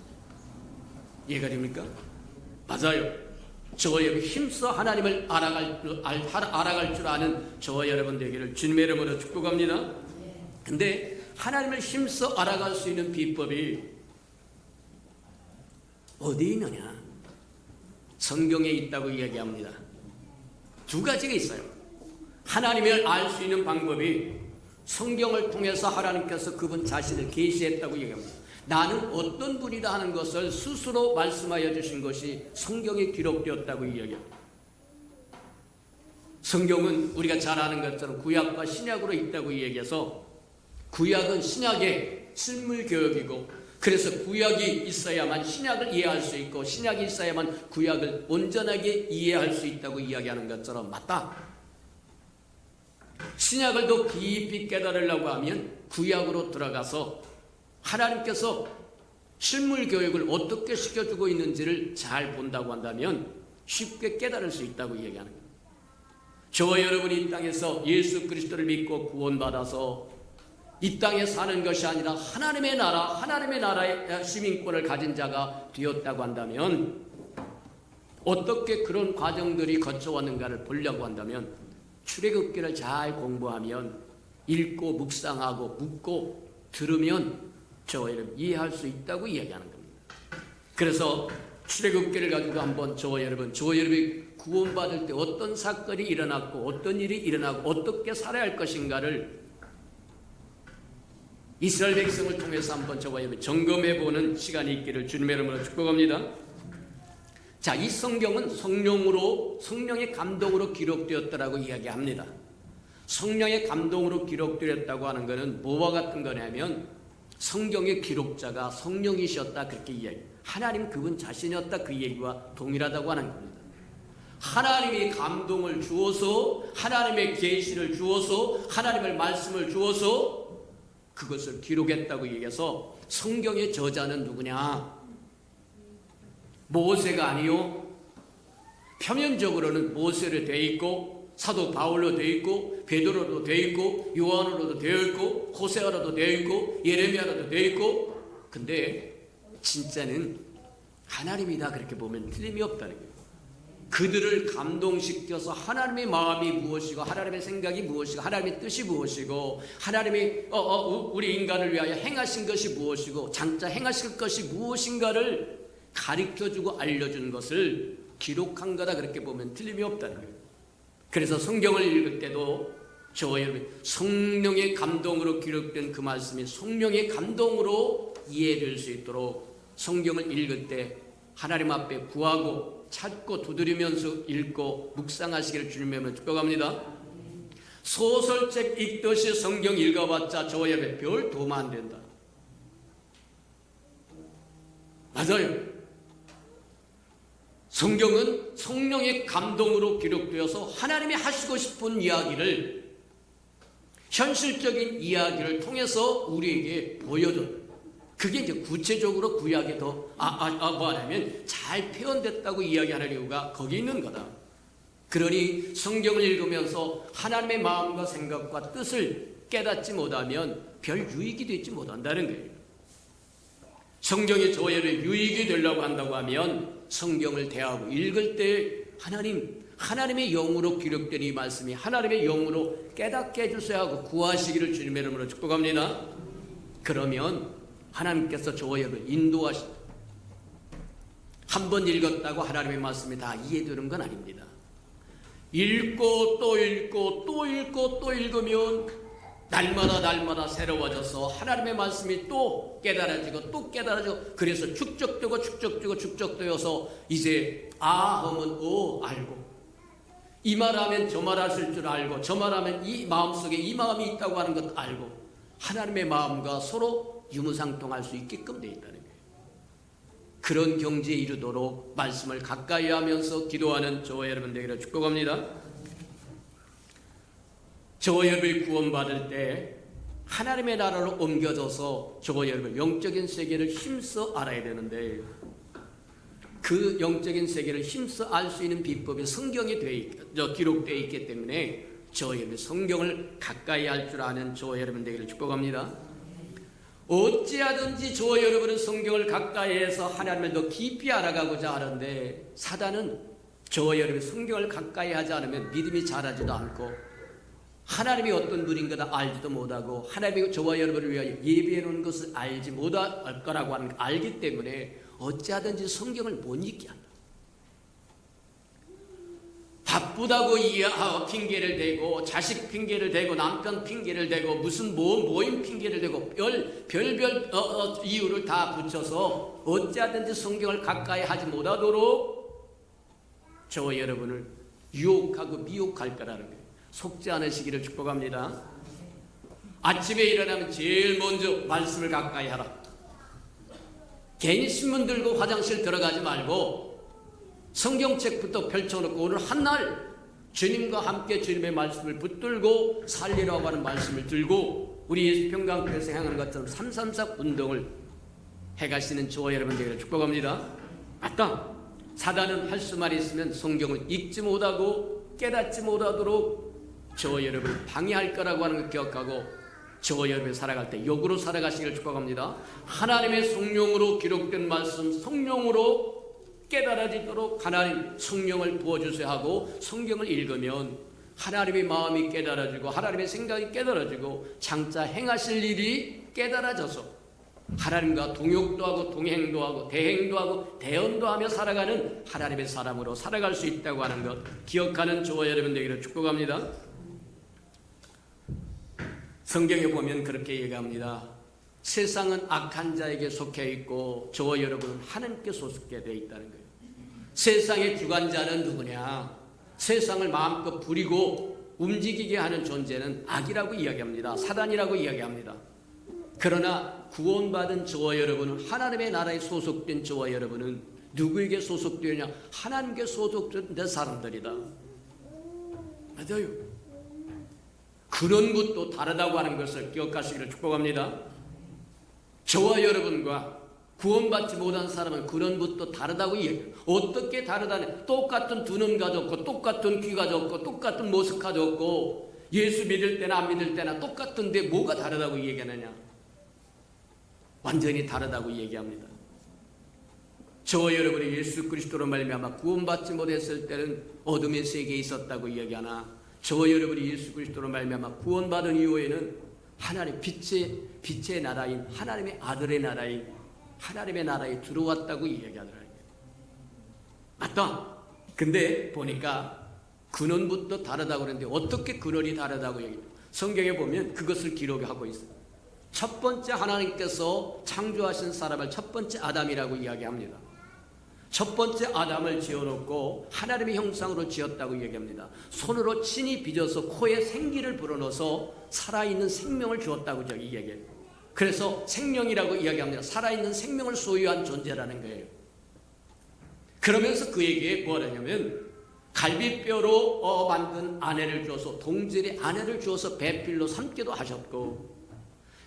이해가 됩니까? 맞아요. 저와 여러분 힘써 하나님을 알아갈 줄 아는 저와 여러분 되기를 주님의 이름으로 축복합니다. 근데 하나님을 힘써 알아갈 수 있는 비법이 어디에 있느냐? 성경에 있다고 이야기합니다. 두 가지가 있어요. 하나님을 알 수 있는 방법이 성경을 통해서 하나님께서 그분 자신을 계시했다고 얘기합니다. 나는 어떤 분이다 하는 것을 스스로 말씀하여 주신 것이 성경에 기록되었다고 이야기합니다. 성경은 우리가 잘 아는 것처럼 구약과 신약으로 있다고 이야기해서 구약은 신약의 실물 교육이고, 그래서 구약이 있어야만 신약을 이해할 수 있고 신약이 있어야만 구약을 온전하게 이해할 수 있다고 이야기하는 것처럼 맞다. 신약을 더 깊이 깨달으려고 하면 구약으로 들어가서 하나님께서 실물 교육을 어떻게 시켜주고 있는지를 잘 본다고 한다면 쉽게 깨달을 수 있다고 이야기하는 거예요. 저와 여러분이 이 땅에서 예수 그리스도를 믿고 구원받아서 이 땅에 사는 것이 아니라 하나님의 나라의 시민권을 가진 자가 되었다고 한다면 어떻게 그런 과정들이 거쳐왔는가를 보려고 한다면 출애굽기를 잘 공부하면, 읽고 묵상하고 묻고 들으면 저와 여러분 이해할 수 있다고 이야기하는 겁니다. 그래서 출애굽기를 가지고 한번 저와 여러분이 구원받을 때 어떤 사건이 일어났고 어떤 일이 일어나고 어떻게 살아야 할 것인가를 이스라엘 백성을 통해서 한번 저와 여러분 점검해보는 시간이 있기를 주님의 이름으로 축복합니다. 자, 이 성경은 성령의 감동으로 기록되었다라고 이야기합니다. 성령의 감동으로 기록되었다고 하는 것은 뭐와 같은 거냐면 성경의 기록자가 성령이셨다, 그렇게 이야기해요. 하나님 그분 자신이었다, 그 얘기와 동일하다고 하는 겁니다. 하나님이 감동을 주어서, 하나님의 계시를 주어서, 하나님의 말씀을 주어서 그것을 기록했다고 얘기해서 성경의 저자는 누구냐? 모세가 아니요. 표면적으로는 모세로 되어 있고 사도 바울로 되어 있고 베드로로 되어 있고 요한으로도 되어 있고 호세아로도 되어 있고 예레미야로도 되어 있고, 근데 진짜는 하나님이다, 그렇게 보면 틀림이 없다는 거예요. 그들을 감동시켜서 하나님의 마음이 무엇이고 하나님의 생각이 무엇이고 하나님의 뜻이 무엇이고 하나님이 우리 인간을 위하여 행하신 것이 무엇이고 장차 행하실 것이 무엇인가를 가르쳐주고 알려준 것을 기록한 거다, 그렇게 보면 틀림이 없다는 거예요. 그래서 성경을 읽을 때도 저와 여러분 성령의 감동으로 기록된 그 말씀이 성령의 감동으로 이해될 수 있도록 성경을 읽을 때 하나님 앞에 구하고 찾고 두드리면서 읽고 묵상하시기를 주님의 이름으로 축복합니다. 소설책 읽듯이 성경 읽어봤자 저와 여러분 별 도움 안 된다. 맞아요. 성경은 성령의 감동으로 기록되어서 하나님이 하시고 싶은 이야기를, 현실적인 이야기를 통해서 우리에게 보여줘요. 그게 이제 구체적으로 구약에 더 뭐하냐면 잘 표현됐다고 이야기하는 이유가 거기 있는 거다. 그러니 성경을 읽으면서 하나님의 마음과 생각과 뜻을 깨닫지 못하면 별 유익이 되지 못한다는 거예요. 성경이 저와 여러분의 유익이 되려고 한다고 하면 성경을 대하고 읽을 때 하나님의 영으로 기록된 이 말씀이 하나님의 영으로 깨닫게 해주셔야 하고 구하시기를 주님의 이름으로 축복합니다. 그러면 하나님께서 저와 여러분 인도하시, 한 번 읽었다고 하나님의 말씀이 다 이해되는 건 아닙니다. 읽고 또 읽고 또 읽고 또 읽으면 날마다 새로워져서 하나님의 말씀이 또 깨달아지고 또 깨달아지고, 그래서 축적되어서 이제 하면 알고, 이 말하면 저 말하실 줄 알고, 저 말하면 이 마음속에 이 마음이 있다고 하는 것 알고, 하나님의 마음과 서로 유무상통할 수 있게끔 되어 있다는 거예요. 그런 경지에 이르도록 말씀을 가까이 하면서 기도하는 저와 여러분 되기를 축복합니다. 저와 여러분이 구원받을 때 하나님의 나라로 옮겨져서 저와 여러분 영적인 세계를 힘써 알아야 되는데, 그 영적인 세계를 힘써 알 수 있는 비법이 성경에 기록되어 있기 때문에 저와 여러분 성경을 가까이 할 줄 아는 저와 여러분 되기를 축복합니다. 어찌하든지 저와 여러분은 성경을 가까이 해서 하나님을 더 깊이 알아가고자 하는데 사단은 저와 여러분이 성경을 가까이 하지 않으면 믿음이 자라지도 않고 하나님이 어떤 분인가 알지도 못하고 하나님이 저와 여러분을 위하여 예비해 놓은 것을 알지 못할 거라고 하는 걸 알기 때문에 어찌하든지 성경을 못 읽게 한다. 바쁘다고 핑계를 대고 자식 핑계를 대고 남편 핑계를 대고 무슨 모임 핑계를 대고 별별 이유를 다 붙여서 어찌하든지 성경을 가까이 하지 못하도록 저와 여러분을 유혹하고 미혹할 거라는 거예요. 속지 않으시기를 축복합니다. 아침에 일어나면 제일 먼저 말씀을 가까이 하라. 괜히 신문 들고 화장실 들어가지 말고 성경책부터 펼쳐놓고 오늘 한날 주님과 함께 주님의 말씀을 붙들고 살리라고 하는 말씀을 들고 우리 예수평강교회에서 행하는 것처럼 333 운동을 해가시는 저와 여러분 되기를 축복합니다. 맞다. 사단은 할 수만 있으면 성경을 읽지 못하고 깨닫지 못하도록 저와 여러분을 방해할 거라고 하는 걸 기억하고 저와 여러분이 살아갈 때 역으로 살아가시기를 축복합니다. 하나님의 성령으로 기록된 말씀 성령으로 깨달아지도록 하나님 성령을 부어주세요 하고 성경을 읽으면 하나님의 마음이 깨달아지고 하나님의 생각이 깨달아지고 장차 행하실 일이 깨달아져서 하나님과 동역도 하고 동행도 하고 대행도 하고 대언도 하며 살아가는 하나님의 사람으로 살아갈 수 있다고 하는 것 기억하는 저와 여러분 되기를 축복합니다. 성경에 보면 그렇게 얘기합니다. 세상은 악한 자에게 속해 있고 저와 여러분은 하나님께 소속해 되어 있다는 거예요. 세상의 주관자는 누구냐? 세상을 마음껏 부리고 움직이게 하는 존재는 악이라고 이야기합니다. 사단이라고 이야기합니다. 그러나 구원받은 저와 여러분은 하나님의 나라에 소속된 저와 여러분은 누구에게 소속되느냐? 하나님께 소속된 사람들이다. 맞아요. 근원부터 다르다고 하는 것을 기억하시기를 축복합니다. 저와 여러분과 구원받지 못한 사람은 근원부터 다르다고 얘기해요. 어떻게 다르다냐? 똑같은 두 눈 가졌고 똑같은 귀 가졌고 똑같은 모습 가졌고 예수 믿을 때나 안 믿을 때나 똑같은데 뭐가 다르다고 얘기하느냐? 완전히 다르다고 얘기합니다. 저와 여러분이 예수 그리스도로 말미암아 구원받지 못했을 때는 어둠의 세계에 있었다고 이야기하나 저와 여러분이 예수 그리스도로 말미암아 구원받은 이후에는 하나님 빛의 나라인 하나님의 아들의 나라인 하나님의 나라에 들어왔다고 이야기하더라고요. 맞다. 근데 보니까 근원부터 다르다고 그러는데 어떻게 근원이 다르다고 얘기해요? 성경에 보면 그것을 기록하고 있어요. 첫 번째 하나님께서 창조하신 사람을 첫 번째 아담이라고 이야기합니다. 첫 번째 아담을 지어놓고 하나님의 형상으로 지었다고 얘기합니다. 손으로 친히 빚어서 코에 생기를 불어넣어서 살아있는 생명을 주었다고 저기 얘기해요. 그래서 생명이라고 이야기합니다. 살아있는 생명을 소유한 존재라는 거예요. 그러면서 그에게 뭐라냐면 갈비뼈로 만든 아내를 주어서 동질의 아내를 주어서 배필로 삼기도 하셨고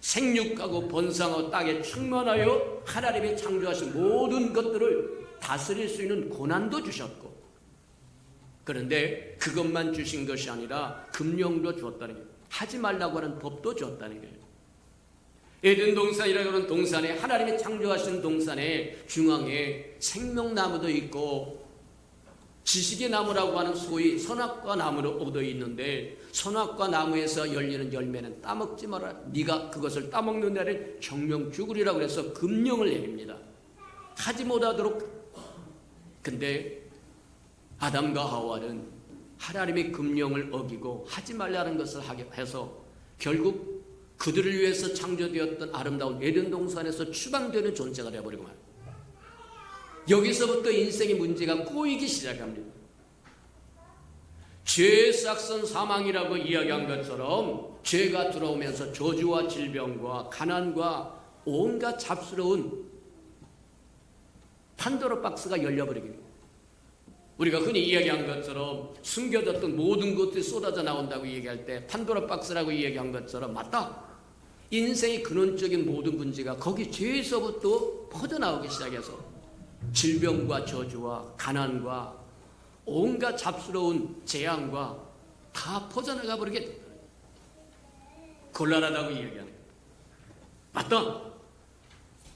생육하고 번성하고 땅에 충만하여 하나님이 창조하신 모든 것들을 다스릴 수 있는 고난도 주셨고 그런데 그것만 주신 것이 아니라 금령도 주었다는 거예요. 하지 말라고 하는 법도 주었다는 거예요. 에덴 동산이라고 하는 동산에 하나님이 창조하신 동산에 중앙에 생명나무도 있고 지식의 나무라고 하는 소위 선악과 나무로 얻어 있는데 선악과 나무에서 열리는 열매는 따먹지 마라. 네가 그것을 따먹는 날에 정령 죽으리라고 해서 금령을 내립니다. 하지 못하도록. 근데 아담과 하와는 하나님의 금령을 어기고 하지 말라는 것을 해서 결국 그들을 위해서 창조되었던 아름다운 에덴 동산에서 추방되는 존재가 되어버리고 말이에요. 여기서부터 인생의 문제가 꼬이기 시작합니다. 죄의 싹선 사망이라고 이야기한 것처럼 죄가 들어오면서 저주와 질병과 가난과 온갖 잡스러운 판도라 박스가 열려버리게 됩니다. 우리가 흔히 이야기한 것처럼 숨겨졌던 모든 것들이 쏟아져 나온다고 얘기할 때 판도라 박스라고 이야기한 것처럼 맞다. 인생의 근원적인 모든 문제가 거기 죄에서부터 퍼져나오기 시작해서 질병과 저주와 가난과 온갖 잡스러운 재앙과 다 퍼져나가 버리게 된다. 곤란하다고 이야기하는 거예요. 맞다.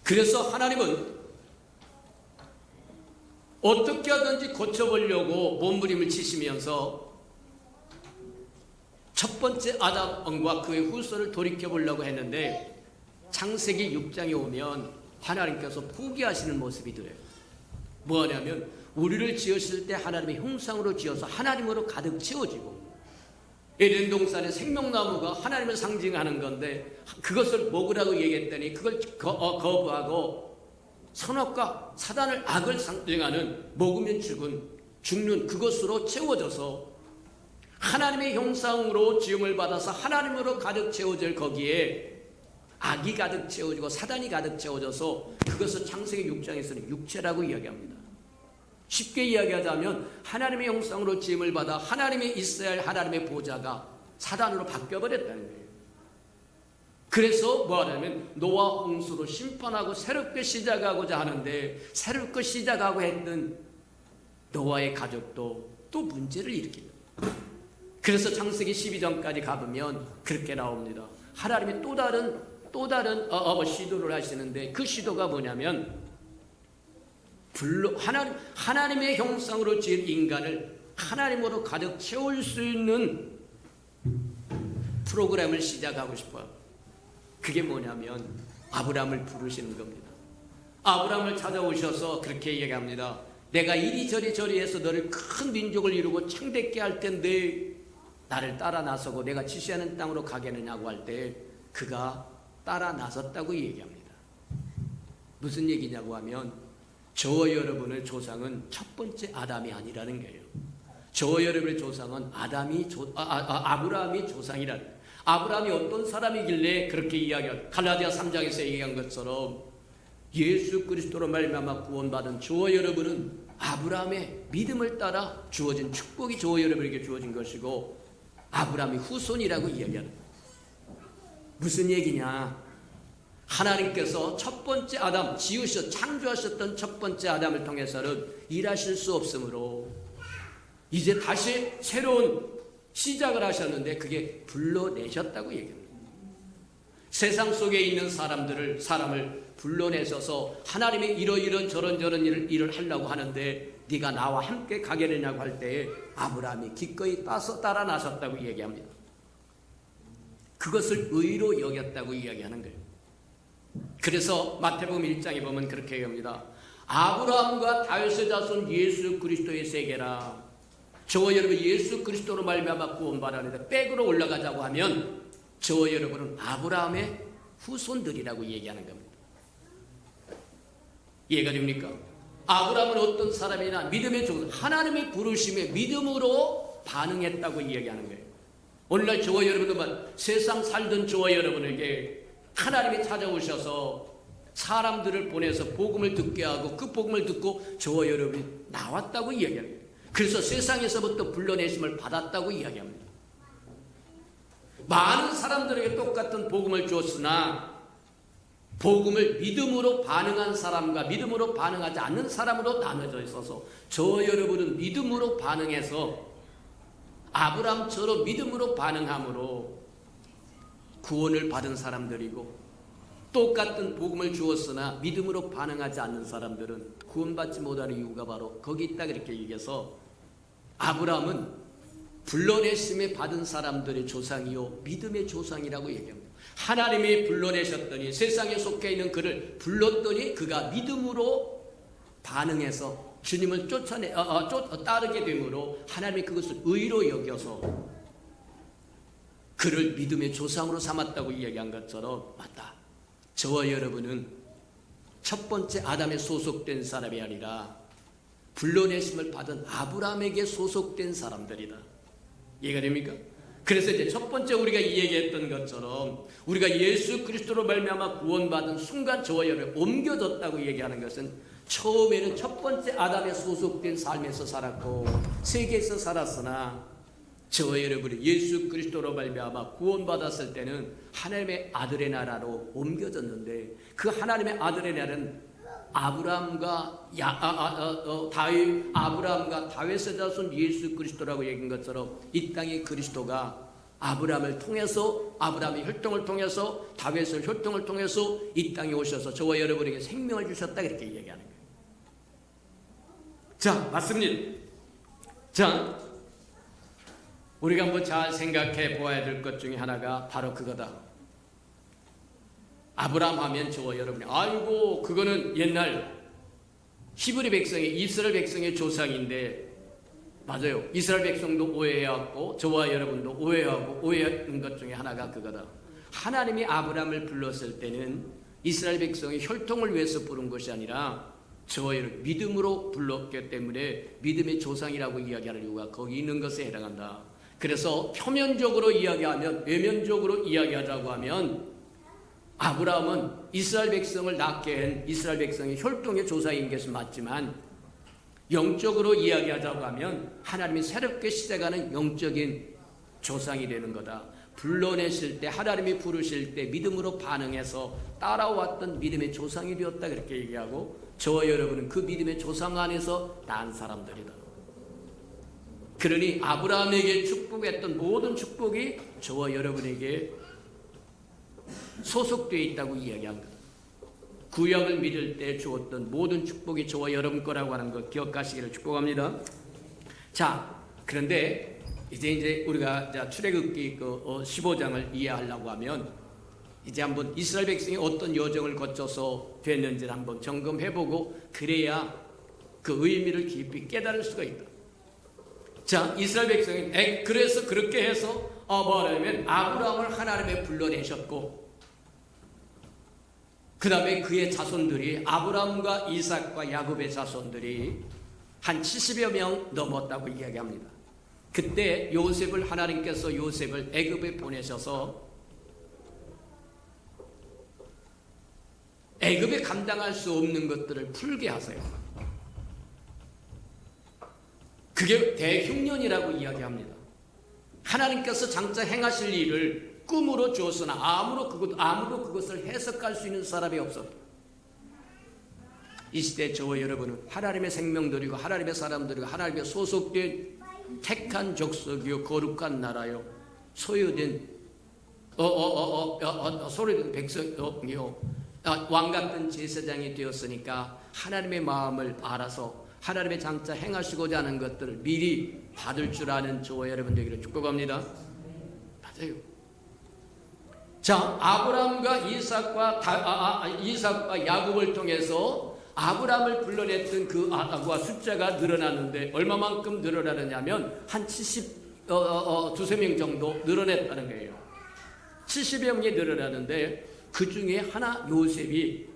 그래서 하나님은 어떻게 하든지 고쳐보려고 몸부림을 치시면서 첫 번째 아담과 그의 후손을 돌이켜보려고 했는데 창세기 6장에 오면 하나님께서 포기하시는 모습이 들어요. 뭐하냐면 우리를 지으실 때 하나님의 형상으로 지어서 하나님으로 가득 채워지고 에덴 동산의 생명나무가 하나님을 상징하는 건데 그것을 먹으라고 얘기했더니 그걸 거부하고 선악과 사단을 악을 상징하는 먹으면 죽는 그것으로 채워져서 하나님의 형상으로 지음을 받아서 하나님으로 가득 채워질 거기에 악이 가득 채워지고 사단이 가득 채워져서 그것을 창세기 6장에서는 육체라고 이야기합니다. 쉽게 이야기하자면 하나님의 형상으로 지음을 받아 하나님의 있어야 할 하나님의 보좌가 사단으로 바뀌어버렸다는 거예요. 그래서 뭐하냐면 노아 홍수로 심판하고 새롭게 시작하고자 하는데 새롭게 시작하고 했던 노아의 가족도 또 문제를 일으킵니다. 그래서 창세기 12장까지 가보면 그렇게 나옵니다. 하나님이 또 다른 시도를 하시는데 그 시도가 뭐냐면 하나님의 형상으로 지은 인간을 하나님으로 가득 채울 수 있는 프로그램을 시작하고 싶어요. 그게 뭐냐면 아브라함을 부르시는 겁니다. 아브라함을 찾아오셔서 그렇게 얘기합니다. 내가 이리저리 해서 너를 큰 민족을 이루고 창대케 할 텐데 나를 따라 나서고 내가 지시하는 땅으로 가겠느냐고 할 때 그가 따라 나섰다고 얘기합니다. 무슨 얘기냐고 하면 저와 여러분의 조상은 첫 번째 아담이 아니라는 거예요. 저와 여러분의 조상은 아브라함이 조상이라는 거예요. 아브라함이 어떤 사람이길래 그렇게 이야기한 갈라디아 3장에서 얘기한 것처럼 예수 그리스도로 말미암아 구원받은 저와 여러분은 아브라함의 믿음을 따라 주어진 축복이 저와 여러분에게 주어진 것이고 아브라함의 후손이라고 이야기하는 거예요. 무슨 얘기냐? 하나님께서 첫 번째 아담 창조하셨던 첫 번째 아담을 통해서는 일하실 수 없으므로 이제 다시 새로운 시작을 하셨는데 그게 불러내셨다고 얘기합니다. 세상 속에 있는 사람을 불러내셔서 하나님이 이런 저런 일을 하려고 하는데 네가 나와 함께 가겠느냐고 할 때 아브라함이 기꺼이 따라 나섰다고 얘기합니다. 그것을 의로 여겼다고 이야기하는 거예요. 그래서 마태복음 1장에 보면 그렇게 얘기합니다. 아브라함과 다윗의 자손 예수 그리스도의 세계라. 저와 여러분 예수 그리스도로 말미암아 구원받았는데 백으로 올라가자고 하면 저와 여러분은 아브라함의 후손들이라고 얘기하는 겁니다. 이해가 됩니까? 아브라함은 어떤 사람이나 믿음의 종, 하나님의 부르심에 믿음으로 반응했다고 이야기하는 거예요. 오늘날 저와 여러분들만 세상 살던 저와 여러분에게 하나님이 찾아오셔서 사람들을 보내서 복음을 듣게 하고 그 복음을 듣고 저와 여러분이 나왔다고 이야기합니다. 그래서 세상에서부터 불러내심을 받았다고 이야기합니다. 많은 사람들에게 똑같은 복음을 주었으나 복음을 믿음으로 반응한 사람과 믿음으로 반응하지 않는 사람으로 나눠져 있어서 저와 여러분은 믿음으로 반응해서 아브라함처럼 믿음으로 반응함으로 구원을 받은 사람들이고 똑같은 복음을 주었으나 믿음으로 반응하지 않는 사람들은 구원받지 못하는 이유가 바로 거기 있다 그렇게 얘기해서 아브라함은 불러내심에 받은 사람들의 조상이요 믿음의 조상이라고 얘기합니다. 하나님이 불러내셨더니 세상에 속해 있는 그를 불렀더니 그가 믿음으로 반응해서 주님을 따르게 되므로 하나님이 그것을 의로 여겨서 그를 믿음의 조상으로 삼았다고 이야기한 것처럼 맞다. 저와 여러분은 첫 번째 아담에 소속된 사람이 아니라 불러내심을 받은 아브라함에게 소속된 사람들이다. 이해가 됩니까? 그래서 이제 첫 번째 우리가 얘기했던 것처럼 우리가 예수 그리스도로 말미암아 구원받은 순간 저와 여러분 옮겨졌다고 얘기하는 것은 처음에는 첫 번째 아담에 소속된 삶에서 살았고 세계에서 살았으나 저와 여러분이 예수 그리스도로 말미암아 구원받았을 때는 하나님의 아들의 나라로 옮겨졌는데 그 하나님의 아들의 나라는 아브라함과 다윗의 자손 예수 그리스도라고 얘기한 것처럼 이 땅의 그리스도가 아브라함을 통해서, 아브라함의 혈통을 통해서, 다윗의 혈통을 통해서 이 땅에 오셔서 저와 여러분에게 생명을 주셨다, 이렇게 얘기하는 거예요. 자, 맞습니다. 자, 우리가 한번 잘 생각해 보아야 될 것 중에 하나가 바로 그거다. 아브라함 하면 저와 여러분이 아이고 그거는 옛날 히브리 백성의, 이스라엘 백성의 조상인데, 맞아요. 이스라엘 백성도 오해해왔고 저와 여러분도 오해하고 오해한 것 중에 하나가 그거다. 하나님이 아브라함을 불렀을 때는 이스라엘 백성의 혈통을 위해서 부른 것이 아니라 저와 여러분 믿음으로 불렀기 때문에 믿음의 조상이라고 이야기하는 이유가 거기 있는 것에 해당한다. 그래서 표면적으로 이야기하면, 외면적으로 이야기하자고 하면 아브라함은 이스라엘 백성을 낳게 한 이스라엘 백성의 혈통의 조상인 것은 맞지만, 영적으로 이야기하자고 하면 하나님이 새롭게 시작하는 영적인 조상이 되는 거다. 불러내실 때, 하나님이 부르실 때 믿음으로 반응해서 따라왔던 믿음의 조상이 되었다, 그렇게 얘기하고, 저와 여러분은 그 믿음의 조상 안에서 난 사람들이다. 그러니 아브라함에게 축복했던 모든 축복이 저와 여러분에게 소속되어 있다고 이야기한 것. 구약을 믿을 때 주었던 모든 축복이 저와 여러분 거라고 하는 것 기억하시기를 축복합니다. 자, 그런데 이제 우리가 출애굽기 15장을 이해하려고 하면 이제 한번 이스라엘 백성이 어떤 여정을 거쳐서 됐는지를 한번 점검해보고, 그래야 그 의미를 깊이 깨달을 수가 있다. 자, 이스라엘 백성이 그래서 그렇게 해서 뭐냐면 아브라함을 하나님에 불러내셨고, 그 다음에 그의 자손들이, 아브라함과 이삭과 야곱의 자손들이 한 70여 명 넘었다고 이야기합니다. 그때 요셉을, 하나님께서 요셉을 애굽에 보내셔서 애굽에 감당할 수 없는 것들을 풀게 하세요. 그게 대흉년이라고 이야기합니다. 하나님께서 장차 행하실 일을 꿈으로 주었으나 아무도 그것을 해석할 수 있는 사람이 없었다. 이 시대 저와 여러분은 하나님의 생명들이고 하나님의 사람들이고 하나님의 소속된 택한 족속이요 거룩한 나라요 소유된 소유된 백성이요 왕 같은 제사장이 되었으니까 하나님의 마음을 알아서 하나님의 장차 행하시고자 하는 것들을 미리 받을 줄 아는 저와 여러분 되기를 축복합니다. 맞아요. 자, 아브라함과 이삭과 야곱을 통해서 아브라함을 불러냈던 그 아과 숫자가 늘어났는데, 얼마만큼 늘어나느냐면 한 두세 명 정도 늘어났다는 거예요. 70여 명이 늘어나는데 그 중에 하나 요셉이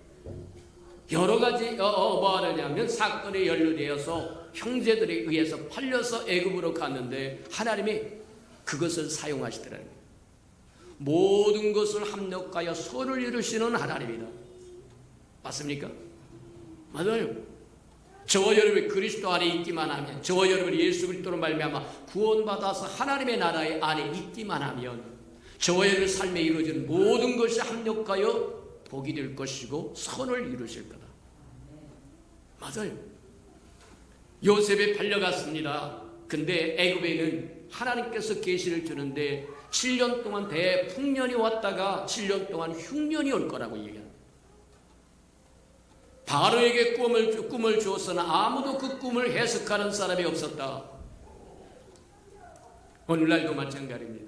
여러 가지 뭐 하느냐면 사건에 연루되어서 형제들에 의해서 팔려서 애굽으로 갔는데 하나님이 그것을 사용하시더라는 거예요. 모든 것을 합력하여 선을 이루시는 하나님이다. 맞습니까? 맞아요. 저와 여러분이 그리스도 안에 있기만 하면, 저와 여러분이 예수 그리스도로 말미암아 구원받아서 하나님의 나라에 안에 있기만 하면 저와 여러분의 삶에 이루어지는 모든 것이 합력하여 복이 될 것이고 선을 이루실 거다. 맞아요. 요셉에 팔려갔습니다. 근데 애굽에는 하나님께서 계시를 주는데 7년 동안 대풍년이 왔다가 7년 동안 흉년이 올 거라고 얘기합니다. 바로에게 꿈을 주었으나 아무도 그 꿈을 해석하는 사람이 없었다. 오늘날도 마찬가지입니다.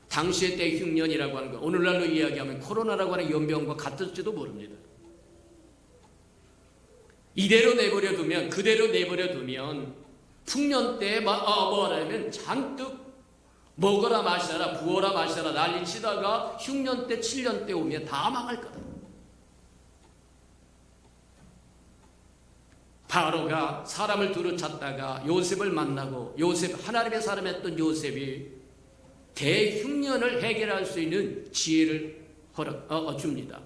당시의 대흉년이라고 하는 것, 오늘날로 이야기하면 코로나라고 하는 연병과 같을지도 모릅니다. 이대로 내버려 두면, 그대로 내버려 두면 풍년 때 뭐라면 잔뜩 먹어라 마셔라 부어라 마셔라 난리 치다가 흉년 때 7년 때 오면 다 망할 거다. 바로가 사람을 두루 찾다가 요셉을 만나고, 요셉 하나님의 사람이었던 요셉이 대흉년을 해결할 수 있는 지혜를 줍니다.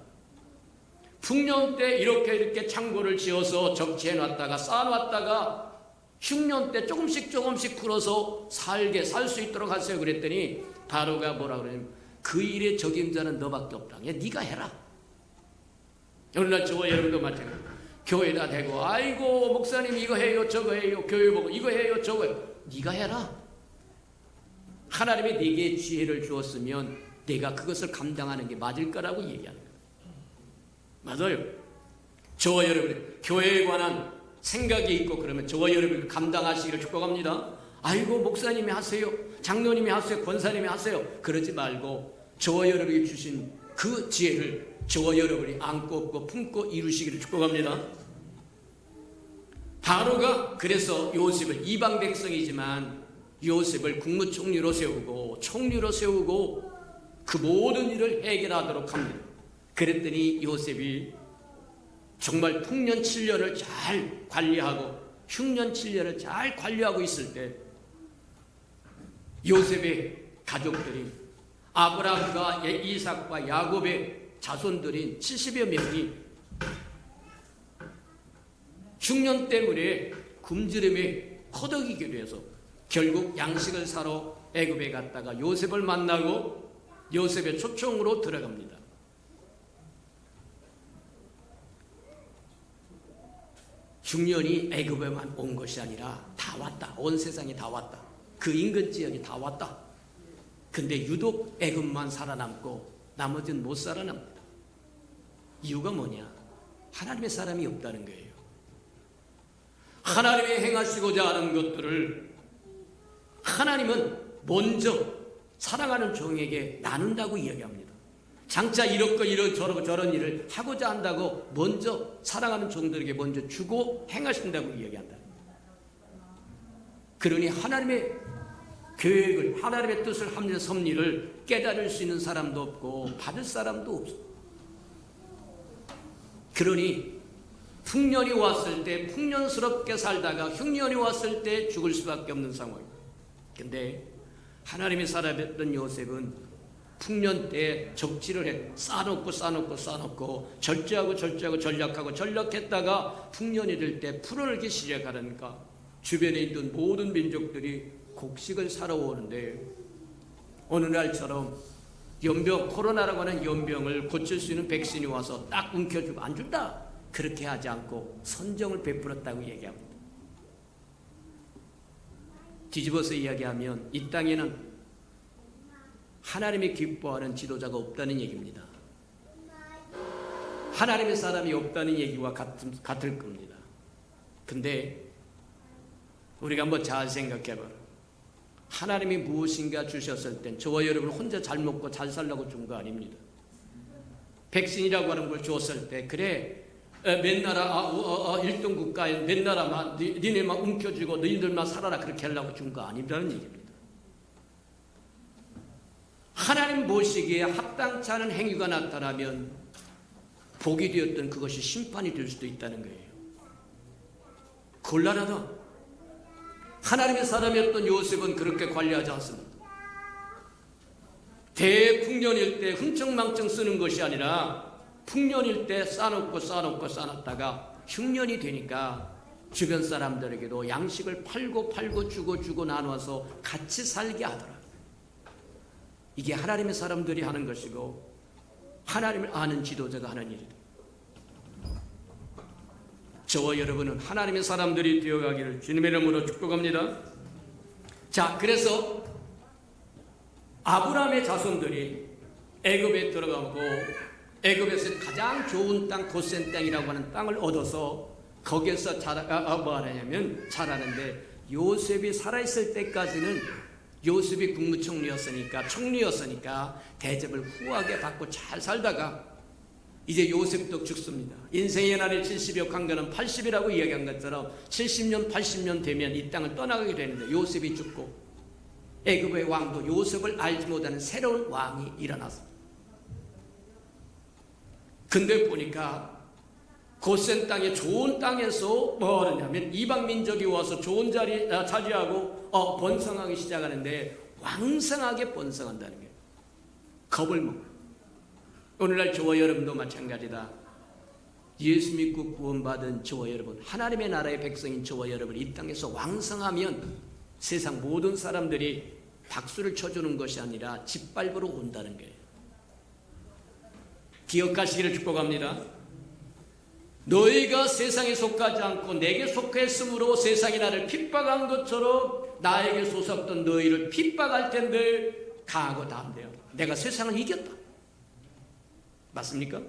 풍년 때 이렇게 창고를 지어서 적치해 놨다가 쌓아놨다가 흉년 때 조금씩 풀어서 살 수 있도록 하세요. 그랬더니 바로가 뭐라 그러냐면 그 일의 적임자는 너밖에 없다. 야, 네가 해라. 오늘날 저와 여러분도 마찬가지입니다. 교회다 대고 아이고 목사님 이거 해요 저거 해요 교회 보고 이거 해요 저거 해요. 네가 해라. 하나님이 네게 지혜를 주었으면 내가 그것을 감당하는 게 맞을 거라고 얘기하는 거예요. 맞아요. 저와 여러분이 교회에 관한 생각이 있고 그러면 저와 여러분이 감당하시기를 축복합니다. 아이고 목사님이 하세요, 장로님이 하세요, 권사님이 하세요. 그러지 말고 저와 여러분이 주신 그 지혜를 저와 여러분이 안고 업고 품고 이루시기를 축복합니다. 바로가 그래서 요셉을 이방 백성이지만 요셉을 국무총리로 세우고 총리로 세우고 그 모든 일을 해결하도록 합니다. 그랬더니 요셉이 정말 풍년 7년을 잘 관리하고 흉년 7년을 잘 관리하고 있을 때 요셉의 가족들이 아브라함과 이삭과 야곱의 자손들인 70여 명이 흉년 때문에 굶주림에 허덕이기로 해서 결국 양식을 사러 애굽에 갔다가 요셉을 만나고 요셉의 초청으로 들어갑니다. 흉년이 애굽에만 온 것이 아니라 다 왔다. 온 세상이 다 왔다. 그 인근 지역이 다 왔다. 근데 유독 애굽만 살아남고 나머지는 못 살아납니다. 이유가 뭐냐? 하나님의 사람이 없다는 거예요. 하나님이 행하시고자 하는 것들을 하나님은 먼저 사랑하는 종에게 나눈다고 이야기합니다. 장차 이렇고 저러고 저런 일을 하고자 한다고 먼저 사랑하는 종들에게 먼저 주고 행하신다고 이야기한다. 그러니 하나님의 계획을, 하나님의 뜻을 하면서 섭리를 깨달을 수 있는 사람도 없고 받을 사람도 없어. 그러니 풍년이 왔을 때 풍년스럽게 살다가 흉년이 왔을 때 죽을 수밖에 없는 상황입니다. 근데 하나님이 살아뵀던 요셉은 풍년 때 적치를 해 쌓아놓고 절제하고 전략하고 전략했다가 풍년이 될 때 풀어내기 시작하니까 주변에 있던 모든 민족들이 곡식을 사러 오는데 어느 날처럼 연병, 코로나라고 하는 연병을 고칠 수 있는 백신이 와서 딱 움켜주고 안 준다. 그렇게 하지 않고 선정을 베풀었다고 얘기합니다. 뒤집어서 이야기하면 이 땅에는 하나님이 기뻐하는 지도자가 없다는 얘기입니다. 하나님의 사람이 없다는 얘기와 같을 겁니다. 근데 우리가 한번 잘 생각해봐라. 하나님이 무엇인가 주셨을 땐 저와 여러분 혼자 잘 먹고 잘 살라고 준 거 아닙니다. 백신이라고 하는 걸 줬을 때 그래 몇 나라 1등 국가에 몇 나라만 니네만 움켜쥐고 너희들만 살아라 그렇게 하려고 준 거 아니라는 얘기입니다. 하나님 보시기에 합당치 않은 행위가 나타나면 복이 되었던 그것이 심판이 될 수도 있다는 거예요. 곤란하다. 하나님의 사람이었던 요셉은 그렇게 관리하지 않습니다. 대풍년일 때 흥청망청 쓰는 것이 아니라 풍년일 때 쌓아놨다가 흉년이 되니까 주변 사람들에게도 양식을 팔고 주고 나눠서 같이 살게 하더라. 이게 하나님의 사람들이 하는 것이고 하나님을 아는 지도자가 하는 일이다. 저와 여러분은 하나님의 사람들이 되어가기를 주님의 이름으로 축복합니다. 자, 그래서 아브라함의 자손들이 애굽에 들어가고 애굽에서 가장 좋은 땅 고센 땅이라고 하는 땅을 얻어서 거기에서 자라는데 요셉이 살아있을 때까지는 요셉이 총리였으니까 대접을 후하게 받고 잘 살다가 이제 요셉도 죽습니다. 인생의 날이 70여 강가는 80이라고 이야기한 것처럼 70년 80년 되면 이 땅을 떠나가게 되는데 요셉이 죽고 애굽의 왕도 요셉을 알지 못하는 새로운 왕이 일어났습니다. 근데 보니까 고센 땅에 좋은 땅에서 뭐 하느냐면 이방 민족이 와서 좋은 자리 차지하고 번성하기 시작하는데 왕성하게 번성한다는 거예요. 겁을 먹고. 오늘날 저와 여러분도 마찬가지다. 예수 믿고 구원받은 저와 여러분, 하나님의 나라의 백성인 저와 여러분, 이 땅에서 왕성하면 세상 모든 사람들이 박수를 쳐주는 것이 아니라 짓밟으러 온다는 거예요. 기억하시기를 축복합니다. 너희가 세상에 속하지 않고 내게 속했으므로 세상이 나를 핍박한 것처럼 나에게 속았던 너희를 핍박할 텐데 강하고 담대요. 내가 세상을 이겼다. 맞습니까?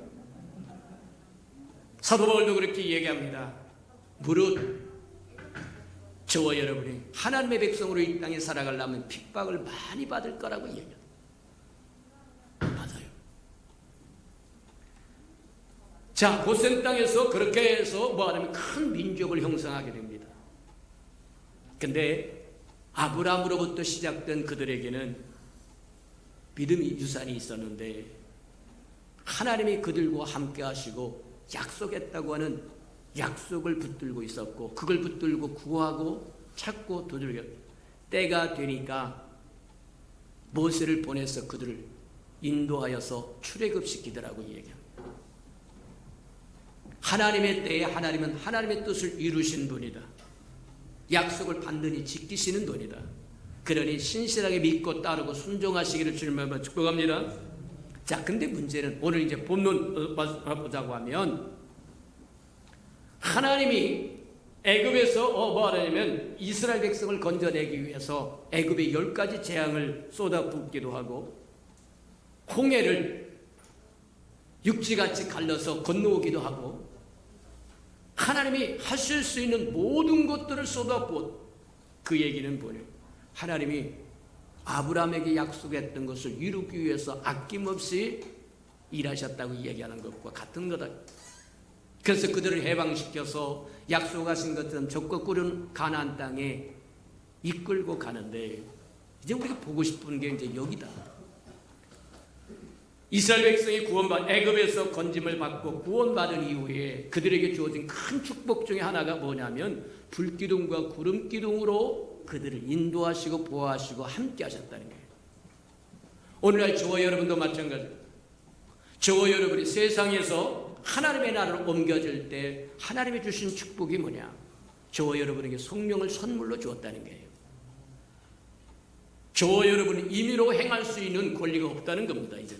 사도 바울도 그렇게 얘기합니다. 무릇 저와 여러분이 하나님의 백성으로 이 땅에 살아가려면 핍박을 많이 받을 거라고 얘기합니다. 맞아요. 자, 고센 땅에서 그렇게 해서 뭐하냐면 큰 민족을 형성하게 됩니다. 근데 아브라함으로부터 시작된 그들에게는 믿음의 유산이 있었는데 하나님이 그들과 함께 하시고 약속했다고 하는 약속을 붙들고 있었고 그걸 붙들고 구하고 찾고 두들겨 때가 되니까 모세를 보내서 그들을 인도하여서 출애굽시키더라고 얘기합니다. 하나님의 때에 하나님은 하나님의 뜻을 이루신 분이다. 약속을 반드시 지키시는 분이다. 그러니 신실하게 믿고 따르고 순종하시기를 주님을 축복합니다. 자, 근데 문제는 오늘 이제 본론 보자고 하면 하나님이 애굽에서 뭐 하냐면 이스라엘 백성을 건져내기 위해서 애굽에 10가지 재앙을 쏟아붓기도 하고 홍해를 육지같이 갈라서 건너오기도 하고 하나님이 하실 수 있는 모든 것들을 쏟아붓. 그 얘기는 뭐예요? 하나님이 아브라함에게 약속했던 것을 이루기 위해서 아낌없이 일하셨다고 얘기하는 것과 같은 거다. 그래서 그들을 해방시켜서 약속하신 것처럼 적과 꿀은 가나안 땅에 이끌고 가는데 이제 우리가 보고 싶은 게 이제 여기다. 이스라엘 백성이 구원받 애굽에서 건짐을 받고 구원받은 이후에 그들에게 주어진 큰 축복 중에 하나가 뭐냐면 불기둥과 구름기둥으로 그들을 인도하시고 보호하시고 함께 하셨다는 거예요. 오늘날 저와 여러분도 마찬가지입니다. 저와 여러분이 세상에서 하나님의 나라로 옮겨질 때 하나님이 주신 축복이 뭐냐? 저와 여러분에게 성령을 선물로 주었다는 거예요. 저와 여러분이 임의로 행할 수 있는 권리가 없다는 겁니다. 이제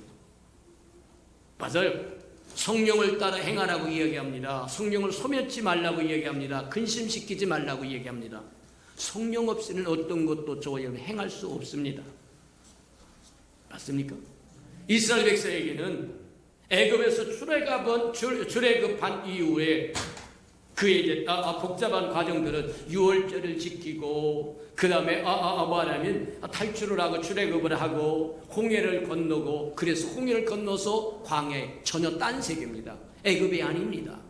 맞아요. 성령을 따라 행하라고 이야기합니다. 성령을 소멸치 말라고 이야기합니다. 근심시키지 말라고 이야기합니다. 성령 없이는 어떤 것도 저와 여러분 행할 수 없습니다. 맞습니까? 이스라엘 백성에게는 애굽에서 출애굽한 이후에 그의 이제 복잡한 과정들은 유월절을 지키고 그 다음에 뭐하냐면 탈출을 하고 출애굽을 하고 홍해를 건너고 그래서 홍해를 건너서 광야에 전혀 딴 세계입니다. 애굽이 아닙니다.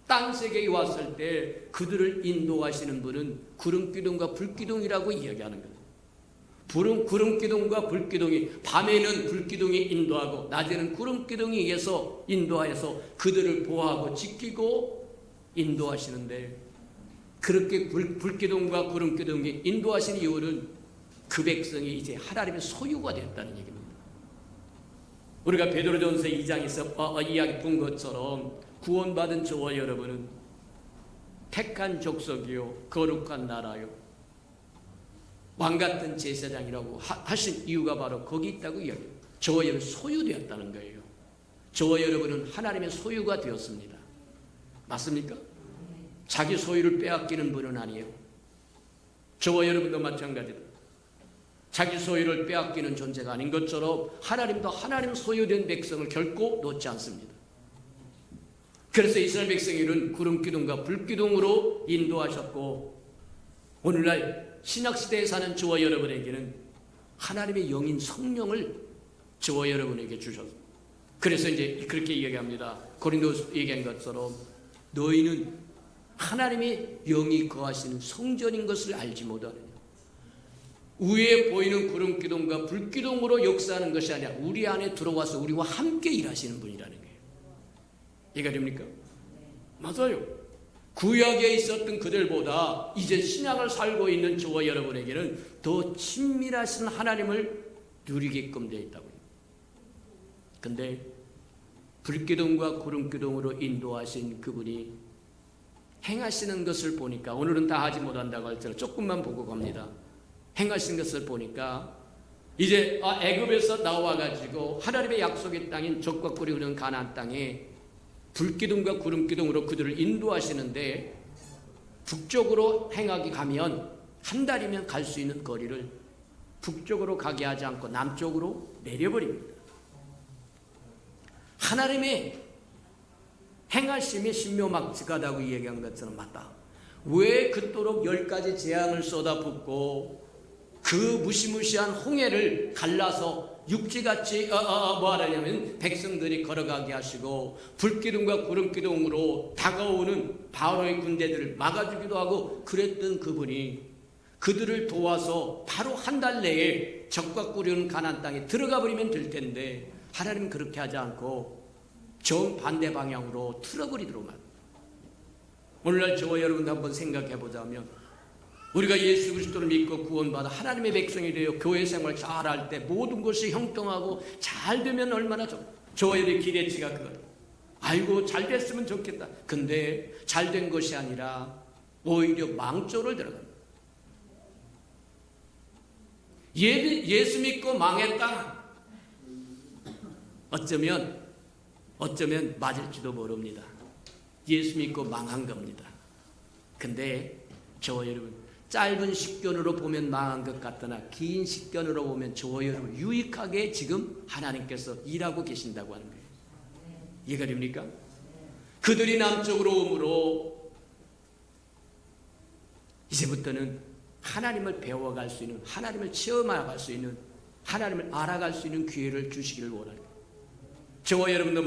딴 세계에 왔을 때 그들을 인도하시는 분은 구름기둥과 불기둥이라고 이야기하는 거예요. 구름기둥과 불기둥이 밤에는 불기둥이 인도하고 낮에는 구름기둥이 인도하여서 그들을 보호하고 지키고 인도하시는데 그렇게 불기둥과 구름기둥이 인도하시는 이유는 그 백성이 이제 하나님의 소유가 됐다는 얘기입니다. 우리가 베드로전서 2장에서 이야기 본 것처럼 구원받은 저와 여러분은 택한 족속이요 거룩한 나라요 왕같은 제사장이라고 하신 이유가 바로 거기 있다고 이야기해요. 저와 여러분 소유되었다는 거예요. 저와 여러분은 하나님의 소유가 되었습니다. 맞습니까? 자기 소유를 빼앗기는 분은 아니에요. 저와 여러분도 마찬가지다. 자기 소유를 빼앗기는 존재가 아닌 것처럼 하나님도 하나님 소유된 백성을 결코 놓지 않습니다. 그래서 이스라엘 백성들은 구름기둥과 불기둥으로 인도하셨고 오늘날 신약시대에 사는 저와 여러분에게는 하나님의 영인 성령을 저와 여러분에게 주셨습니다. 그래서 이제 그렇게 이야기합니다. 고린도서 얘기한 것처럼 너희는 하나님의 영이 거하시는 성전인 것을 알지 못하느냐. 위에 보이는 구름기둥과 불기둥으로 역사하는 것이 아니라 우리 안에 들어와서 우리와 함께 일하시는 분이라는 거예요. 이해가 됩니까? 맞아요. 구약에 있었던 그들보다 이제 신약을 살고 있는 저와 여러분에게는 더 친밀하신 하나님을 누리게끔 되어 있다고요. 근데 불기둥과 구름기둥으로 인도하신 그분이 행하시는 것을 보니까 오늘은 다 하지 못한다고 할지라도 조금만 보고 갑니다. 행하신 것을 보니까 이제 애굽에서 나와가지고 하나님의 약속의 땅인 적과 꿀이 흐르는 가나안 땅에 불기둥과 구름기둥으로 그들을 인도하시는데 북쪽으로 행하기 가면 한 달이면 갈 수 있는 거리를 북쪽으로 가게 하지 않고 남쪽으로 내려버립니다. 하나님의 행하심이 신묘막측하다고 얘기한 것처럼 맞다. 왜 그토록 10가지 재앙을 쏟아붓고 그 무시무시한 홍해를 갈라서 육지같이 뭐하냐면 백성들이 걸어가게 하시고 불기둥과 구름기둥으로 다가오는 바로의 군대들을 막아주기도 하고 그랬던 그분이 그들을 도와서 바로 한 달 내에 적과 꾸려는 가나안 땅에 들어가 버리면 될 텐데 하나님은 그렇게 하지 않고 정반대 방향으로 틀어버리도록 말. 오늘날 저와 여러분도 한번 생각해 보자면 우리가 예수 그리스도를 믿고 구원받아 하나님의 백성이 되어 교회 생활 잘할 때 모든 것이 형통하고 잘 되면 얼마나 저와 여러분의 기대치가 그거예요. 아이고 잘 됐으면 좋겠다. 근데 잘 된 것이 아니라 오히려 망조를 들어갑니다. 예수 믿고 망했다. 어쩌면 맞을지도 모릅니다. 예수 믿고 망한 겁니다. 근데 저와 여러분 짧은 식견으로 보면 망한 것 같으나 긴 식견으로 보면 저와 여러분 유익하게 지금 하나님께서 일하고 계신다고 하는 거예요. 이해가 됩니까? 그들이 남쪽으로 오므로 이제부터는 하나님을 배워갈 수 있는, 하나님을 체험해갈 수 있는, 하나님을 알아갈 수 있는 기회를 주시기를 원합니다. 저와 여러분도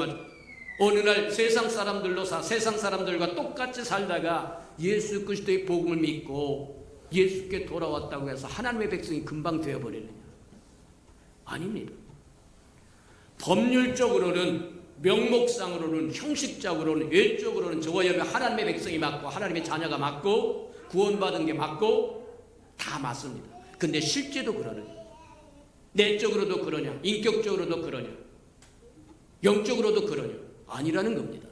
어느 날 세상 사람들과 똑같이 살다가 예수 그리스도의 복음을 믿고 예수께 돌아왔다고 해서 하나님의 백성이 금방 되어버리느냐? 아닙니다. 법률적으로는, 명목상으로는, 형식적으로는, 외적으로는 저와 여러분 하나님의 백성이 맞고 하나님의 자녀가 맞고 구원받은 게 맞고 다 맞습니다. 근데 실제도 그러느냐? 내적으로도 그러냐? 인격적으로도 그러냐? 영적으로도 그러냐? 아니라는 겁니다.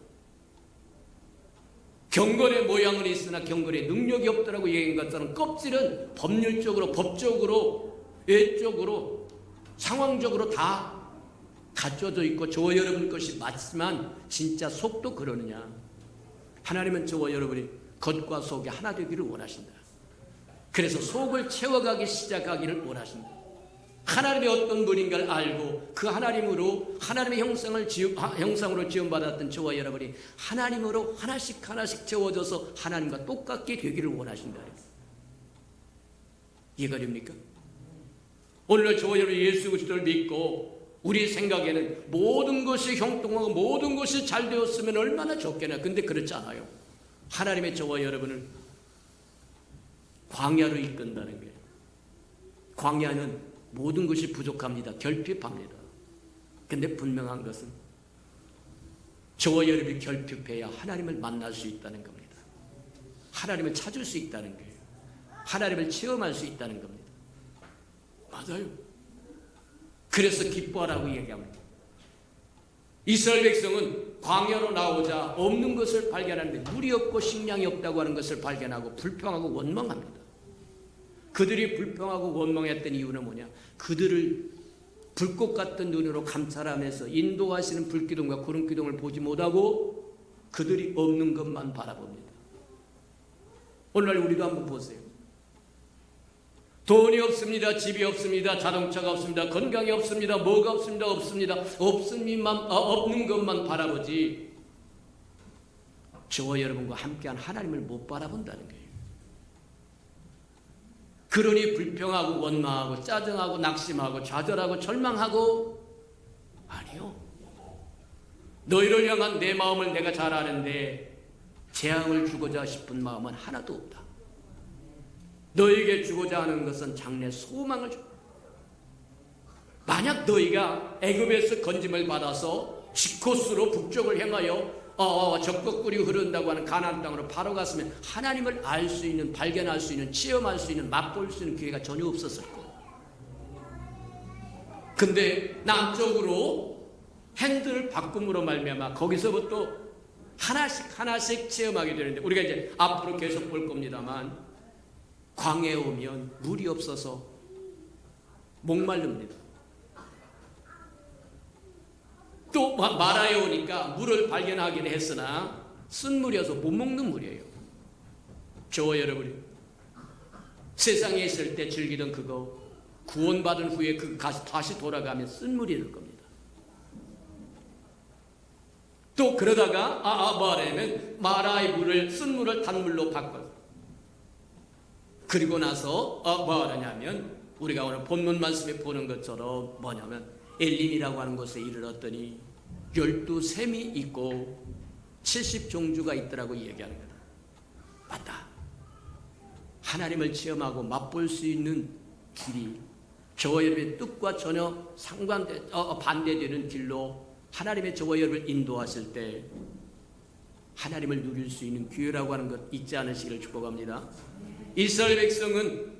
경건의 모양은 있으나 경건의 능력이 없더라고 얘기한 것처럼 껍질은 법률적으로, 법적으로, 외적으로, 상황적으로 다 갖춰져 있고 저와 여러분 것이 맞지만 진짜 속도 그러느냐? 하나님은 저와 여러분이 겉과 속이 하나 되기를 원하신다. 그래서 속을 채워가기 시작하기를 원하신다. 하나님의 어떤 분인가를 알고 그 하나님으로 하나님의 형상으로 지음받았던 저와 여러분이 하나님으로 하나씩 채워져서 하나님과 똑같게 되기를 원하신다. 이해가 됩니까? 오늘날 저와 여러분 예수 그리스도를 믿고 우리 생각에는 모든 것이 형통하고 모든 것이 잘 되었으면 얼마나 좋겠나. 근데 그렇지 않아요. 하나님의 저와 여러분을 광야로 이끈다는 거예요. 광야는 모든 것이 부족합니다. 결핍합니다. 근데 분명한 것은 저와 여러분이 결핍해야 하나님을 만날 수 있다는 겁니다. 하나님을 찾을 수 있다는 거예요. 하나님을 체험할 수 있다는 겁니다. 맞아요. 그래서 기뻐하라고 얘기합니다. 이스라엘 백성은 광야로 나오자 없는 것을 발견하는데 물이 없고 식량이 없다고 하는 것을 발견하고 불평하고 원망합니다. 그들이 불평하고 원망했던 이유는 뭐냐? 그들을 불꽃 같은 눈으로 감찰하면서 인도하시는 불기둥과 구름기둥을 보지 못하고 그들이 없는 것만 바라봅니다. 오늘날 우리도 한번 보세요. 돈이 없습니다. 집이 없습니다. 자동차가 없습니다. 건강이 없습니다. 뭐가 없습니다. 없는 것만 바라보지 저와 여러분과 함께한 하나님을 못 바라본다는 거예요. 그러니 불평하고 원망하고 짜증하고 낙심하고 좌절하고 절망하고 아니요. 너희를 향한 내 마음을 내가 잘 아는데 재앙을 주고자 싶은 마음은 하나도 없다. 너에게 주고자 하는 것은 장래 소망을 줘. 만약 너희가 애굽에서 건짐을 받아서 지코스로 북쪽을 향하여 적과 꿀이 흐른다고 하는 가나안 땅으로 바로 갔으면 하나님을 알 수 있는, 발견할 수 있는, 체험할 수 있는, 맛볼 수 있는 기회가 전혀 없었을 거예요. 근데 남쪽으로 핸들을 바꿈으로 말미암아 거기서부터 하나씩 체험하게 되는데 우리가 이제 앞으로 계속 볼 겁니다만 광야에 오면 물이 없어서 목마릅니다. 또 마라에 오니까 물을 발견하긴 했으나 쓴 물이어서 못 먹는 물이에요. 저와 여러분이 세상에 있을 때 즐기던 그거 구원받은 후에 그 다시 돌아가면 쓴 물이 될 겁니다. 또 그러다가 말하면 마라의 물을 쓴 물을 단물로 바꿔. 그리고 나서 뭐 하냐면 우리가 오늘 본문 말씀에 보는 것처럼 뭐냐면 엘림이라고 하는 곳에 이르렀더니 12샘이 있고 70종주가 있더라고 얘기하는 거다. 맞다. 하나님을 체험하고 맛볼 수 있는 길이 저와 여러분의 뜻과 전혀 반대되는 길로 하나님의 저와 여러분을 인도하실 때 하나님을 누릴 수 있는 기회라고 하는 것 잊지 않으시기를 축복합니다. 이스라엘 백성은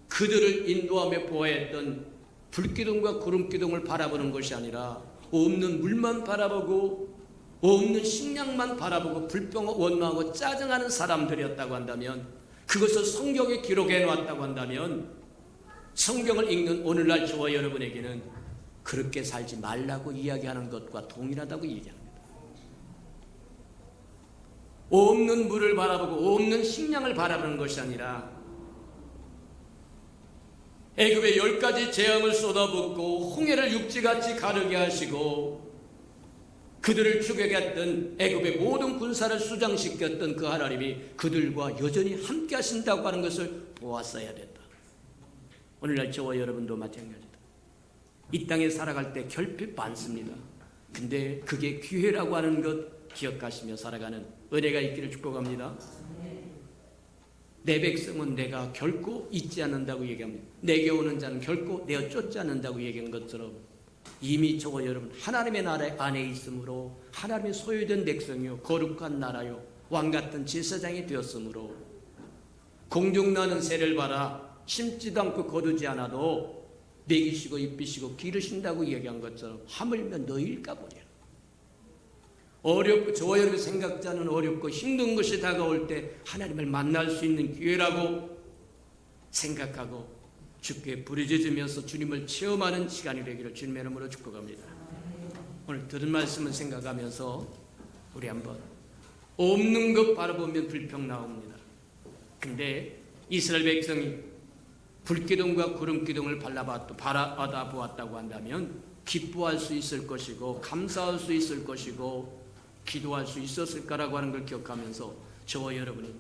그들을 인도하며 보호했던 불기둥과 구름기둥을 바라보는 것이 아니라 없는 물만 바라보고 없는 식량만 바라보고 불평하고 원망하고 짜증하는 사람들이었다고 한다면, 그것을 성경에 기록해 놓았다고 한다면 성경을 읽는 오늘날 저와 여러분에게는 그렇게 살지 말라고 이야기하는 것과 동일하다고 얘기합니다. 없는 물을 바라보고 없는 식량을 바라보는 것이 아니라 애굽에 10가지 재앙을 쏟아붓고 홍해를 육지같이 가르게 하시고 그들을 추격했던 애굽의 모든 군사를 수장시켰던 그 하나님이 그들과 여전히 함께 하신다고 하는 것을 보았어야 된다. 오늘날 저와 여러분도 마찬가지다. 이 땅에 살아갈 때 결핍 많습니다. 근데 그게 기회라고 하는 것 기억하시며 살아가는 은혜가 있기를 축복합니다. 내 백성은 내가 결코 잊지 않는다고 얘기합니다. 내게 오는 자는 결코 내어 쫓지 않는다고 얘기한 것처럼 이미 저와 여러분 하나님의 나라 안에 있으므로 하나님의 소유된 백성이요 거룩한 나라요 왕같은 제사장이 되었으므로 공중나는 새를 봐라 심지도 않고 거두지 않아도 먹이시고 입히시고 기르신다고 얘기한 것처럼 하물며 너희일까 보냐. 어렵고 저와 여러분 생각자는 어렵고 힘든 것이 다가올 때 하나님을 만날 수 있는 기회라고 생각하고 주께 부르짖으면서 주님을 체험하는 시간이 되기를 주님의 이름으로 축복합니다. 오늘 들은 말씀을 생각하면서 우리 한번 없는 것 바라보면 불평 나옵니다. 근데 이스라엘 백성이 불기둥과 구름기둥을 바라보았다고 한다면 기뻐할 수 있을 것이고 감사할 수 있을 것이고 기도할 수 있었을까라고 하는 걸 기억하면서 저와 여러분이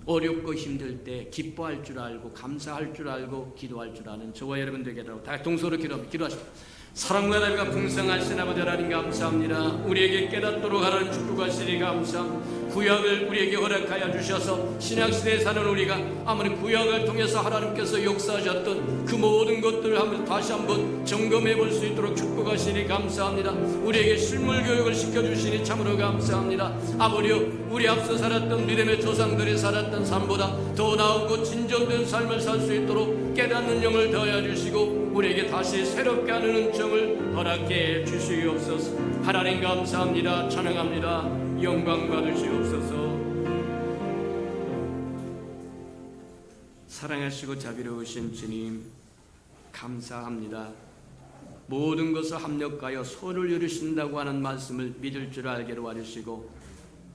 어렵고 힘들 때 기뻐할 줄 알고 감사할 줄 알고 기도할 줄 아는 저와 여러분 되게라고 다 동서로 기도하십시오. 사랑과 나비가 풍성하신 아버지 하나님 감사합니다. 우리에게 깨닫도록 하나님 축복하시니 감사합니다. 구약을 우리에게 허락하여 주셔서 신약시대에 사는 우리가 아무리 구약을 통해서 하나님께서 역사하셨던 그 모든 것들을 한번 다시 한번 점검해 볼 수 있도록 축복하시니 감사합니다. 우리에게 실물교육을 시켜주시니 참으로 감사합니다. 아버지여, 우리 앞서 살았던 믿음의 조상들이 살았던 삶보다 더 나은 진정된 삶을 살 수 있도록 깨닫는 영을 더하여 주시고 우리에게 다시 새롭게 하는 은총을 허락해 주시옵소서. 하나님 감사합니다. 찬양합니다. 영광 받으시옵소서. 사랑하시고 자비로우신 주님 감사합니다. 모든 것을 합력하여 소를 이루신다고 하는 말씀을 믿을 줄 알게 도와주시고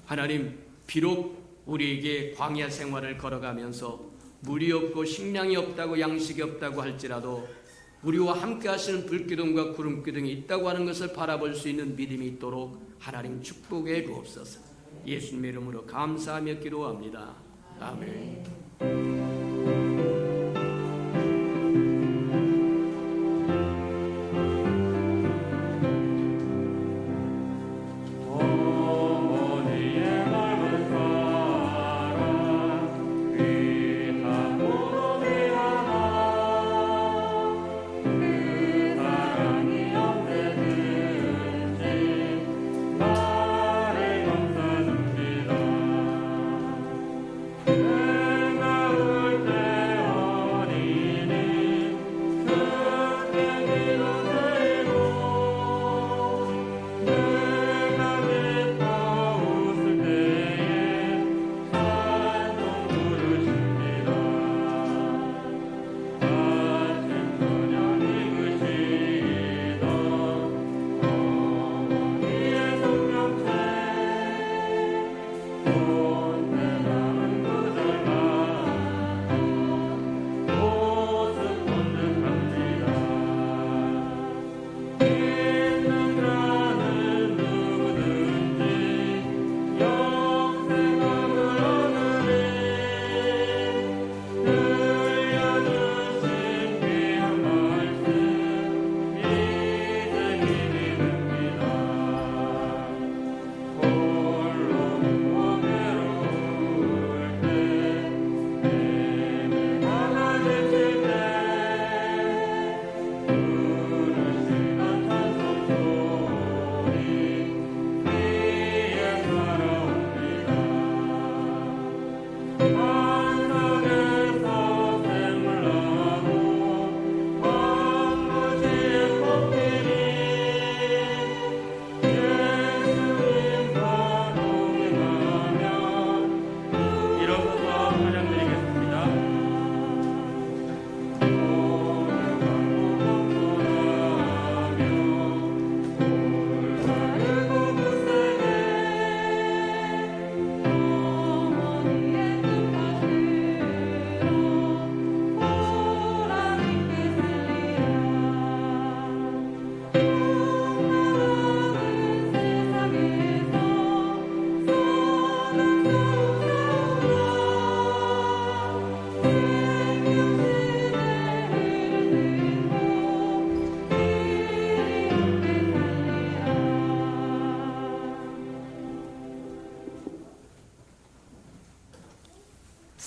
하나님, 비록 우리에게 광야 생활을 걸어가면서 물이 없고 식량이 없다고 양식이 없다고 할지라도 우리와 함께 하시는 불기둥과 구름기둥이 있다고 하는 것을 바라볼 수 있는 믿음이 있도록 하나님 축복해 주옵소서. 예수님의 이름으로 감사하며 기도합니다. 아멘. 내 마을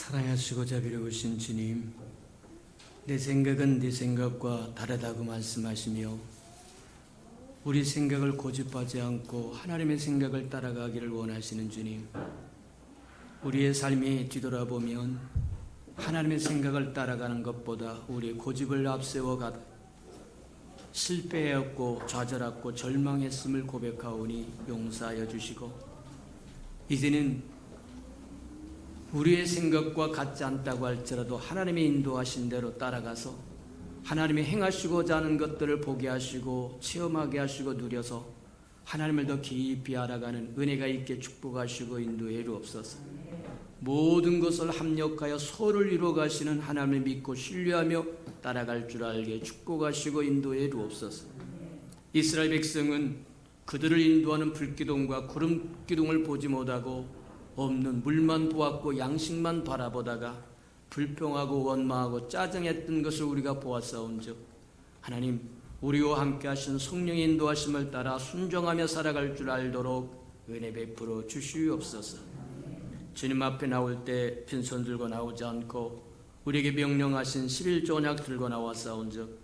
사랑하시고 자비로우신 주님, 내 생각은 네 생각과 다르다고 말씀하시며 우리 생각을 고집하지 않고 하나님의 생각을 따라가기를 원하시는 주님, 우리의 삶이 뒤돌아보면 하나님의 생각을 따라가는 것보다 우리의 고집을 앞세워가 실패하였고 좌절하고 절망했음을 고백하오니 용서하여 주시고, 이제는 우리의 생각과 같지 않다고 할지라도 하나님의 인도하신 대로 따라가서 하나님이 행하시고자 하는 것들을 보게 하시고 체험하게 하시고 누려서 하나님을 더 깊이 알아가는 은혜가 있게 축복하시고 인도해 주옵소서. 모든 것을 합력하여 서로를 이루어가시는 하나님을 믿고 신뢰하며 따라갈 줄 알게 축복하시고 인도해 주옵소서. 이스라엘 백성은 그들을 인도하는 불기둥과 구름기둥을 보지 못하고 없는 물만 보았고 양식만 바라보다가 불평하고 원망하고 짜증했던 것을 우리가 보았사온즉, 하나님 우리와 함께 하신 성령의 인도하심을 따라 순종하며 살아갈 줄 알도록 은혜 베풀어 주시옵소서. 주님 앞에 나올 때 빈손 들고 나오지 않고 우리에게 명령하신 11조 언약 들고 나왔사온즉,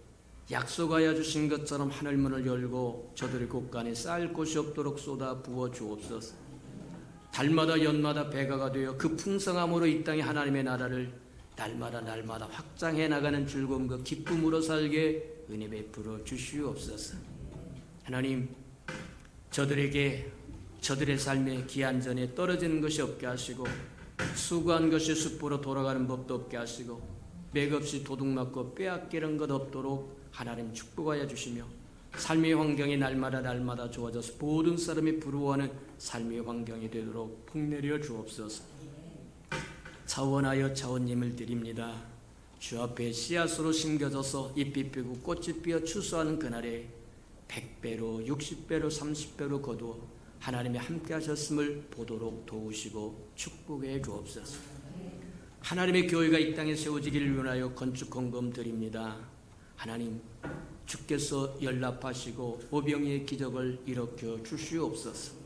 약속하여 주신 것처럼 하늘 문을 열고 저들의 곳간에 쌓일 곳이 없도록 쏟아 부어 주옵소서. 달마다 연마다 배가가 되어 그 풍성함으로 이 땅의 하나님의 나라를 날마다 확장해 나가는 즐거움과 기쁨으로 살게 은혜 베풀어 주시옵소서. 하나님, 저들에게 저들의 삶에 기한전에 떨어지는 것이 없게 하시고 수고한 것이 숯불로 돌아가는 법도 없게 하시고 맥없이 도둑맞고 빼앗기는 것 없도록 하나님 축복하여 주시며, 삶의 환경이 날마다 좋아져서 모든 사람이 부러워하는 삶의 환경이 되도록 복내려 주옵소서. 차원하여 차원님을 드립니다. 주 앞에 씨앗으로 심겨져서 잎이 피고 꽃이 피어 추수하는 그날에 100배로 60배로 30배로 거두어 하나님이 함께 하셨음을 보도록 도우시고 축복해 주옵소서. 하나님의 교회가 이 땅에 세워지기를 위하여 건축 헌금 드립니다. 하나님, 주께서 연락하시고 오병이의 기적을 일으켜 주시옵소서.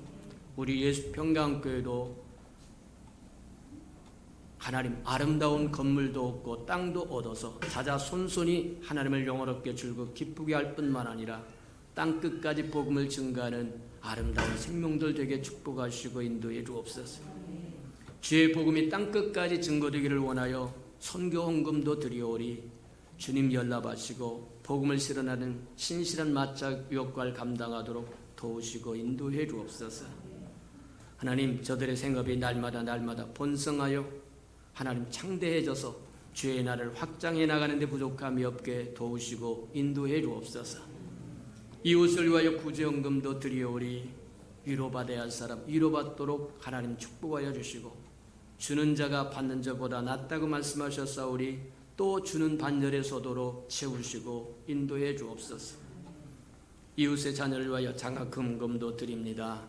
우리 예수 평강교회도 하나님 아름다운 건물도 얻고 땅도 얻어서 자자손손이 하나님을 영원롭게 즐겁 기쁘게 할 뿐만 아니라 땅끝까지 복음을 증가하는 아름다운 생명들 되게 축복하시고 인도해 주옵소서. 주의 복음이 땅끝까지 증거되기를 원하여 선교 헌금도 드리오리 주님 연락하시고 복음을 실현하는 신실한 마짝 역할 감당하도록 도우시고 인도해 주옵소서. 하나님, 저들의 생업이 날마다 번성하여 하나님 창대해져서 주의 나라를 확장해 나가는 데 부족함이 없게 도우시고 인도해 주옵소서. 이웃을 위하여 구제헌금도 드리오리 위로받아야 할 사람 위로받도록 하나님 축복하여 주시고, 주는 자가 받는 자보다 낫다고 말씀하셨사오리 또 주는 반열에 서도록 채우시고 인도해 주옵소서. 이웃의 자녀를 위하여 장학금도 드립니다.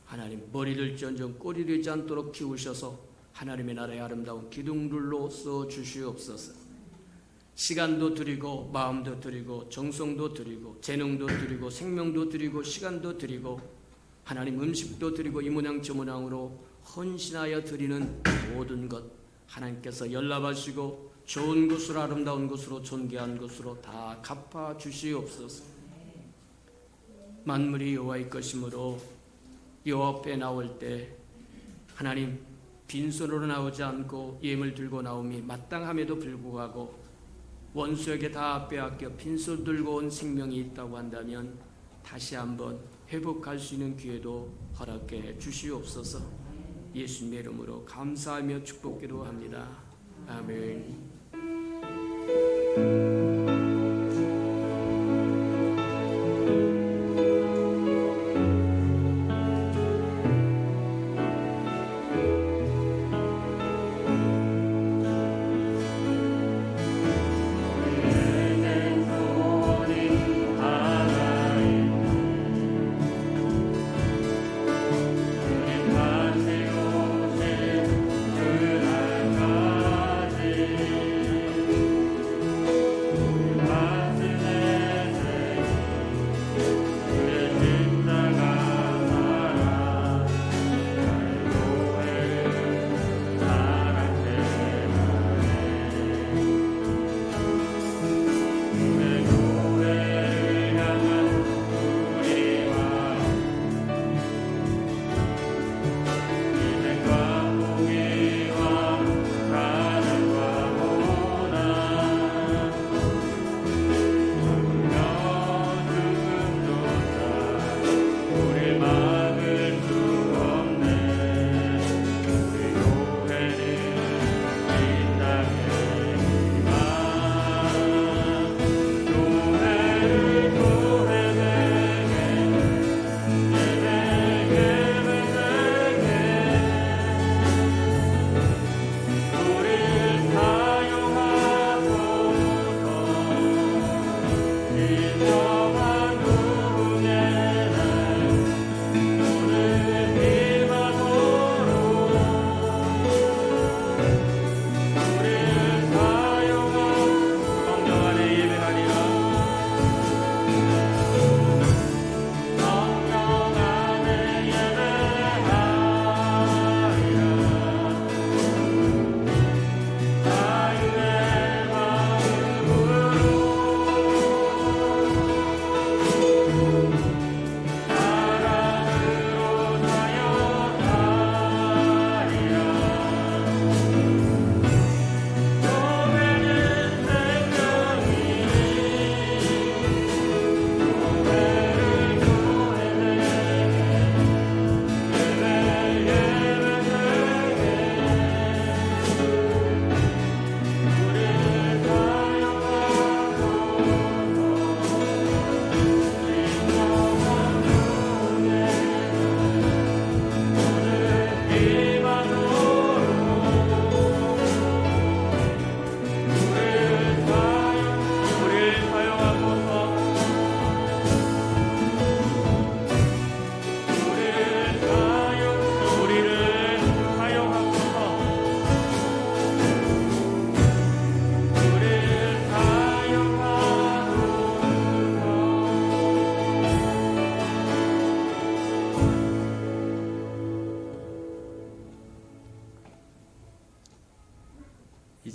하나님, 머리를 쩐정 꼬리를 잃지 않도록 키우셔서 하나님의 나라의 아름다운 기둥들로 써 주시옵소서. 시간도 드리고 마음도 드리고 정성도 드리고 재능도 드리고 생명도 드리고 시간도 드리고 하나님 음식도 드리고 이 모양 저 모양으로 헌신하여 드리는 모든 것 하나님께서 연락하시고 좋은 것으로 아름다운 것으로 존귀한 것으로 다 갚아 주시옵소서. 만물이 여호와의 것이므로 여호와 앞에 나올 때 하나님 빈손으로 나오지 않고 예물 들고 나옴이 마땅함에도 불구하고 원수에게 다 빼앗겨 빈손 들고 온 생명이 있다고 한다면 다시 한번 회복할 수 있는 기회도 허락해 주시옵소서. 예수님의 이름으로 감사하며 축복기도 합니다. 아멘.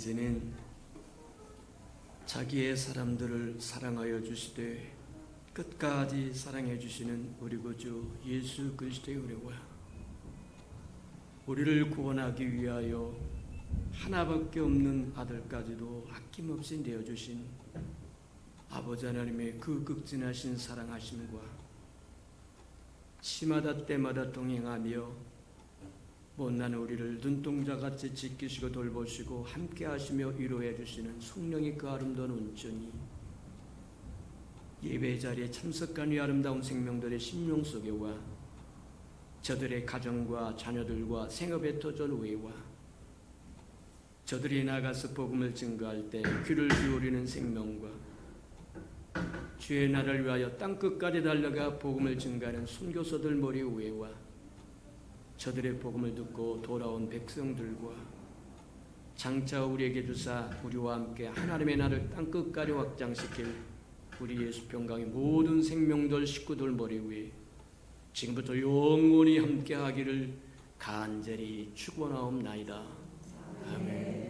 이제는 자기의 사람들을 사랑하여 주시되 끝까지 사랑해 주시는 우리 구주 예수 그리스도의 은혜와 우리를 구원하기 위하여 하나밖에 없는 아들까지도 아낌없이 내어주신 아버지 하나님의 그 극진하신 사랑하심과 시마다 때마다 동행하며 못난 우리를 눈동자같이 지키시고 돌보시고 함께하시며 위로해 주시는 성령의 그 아름다운 온전히 예배 자리에 참석한 이 아름다운 생명들의 심령 속에와 저들의 가정과 자녀들과 생업의 터전 외와 저들이 나가서 복음을 증거할 때 귀를 기울이는 생명과 주의 나라를 위하여 땅끝까지 달려가 복음을 증거하는 선교사들 머리 위에와 저들의 복음을 듣고 돌아온 백성들과 장차 우리에게 주사 우리와 함께 하나님의 나라를 땅끝까지 확장시킬 우리 예수 평강의 모든 생명들 식구들 머리 위에 지금부터 영원히 함께하기를 간절히 축원하옵나이다. 아멘.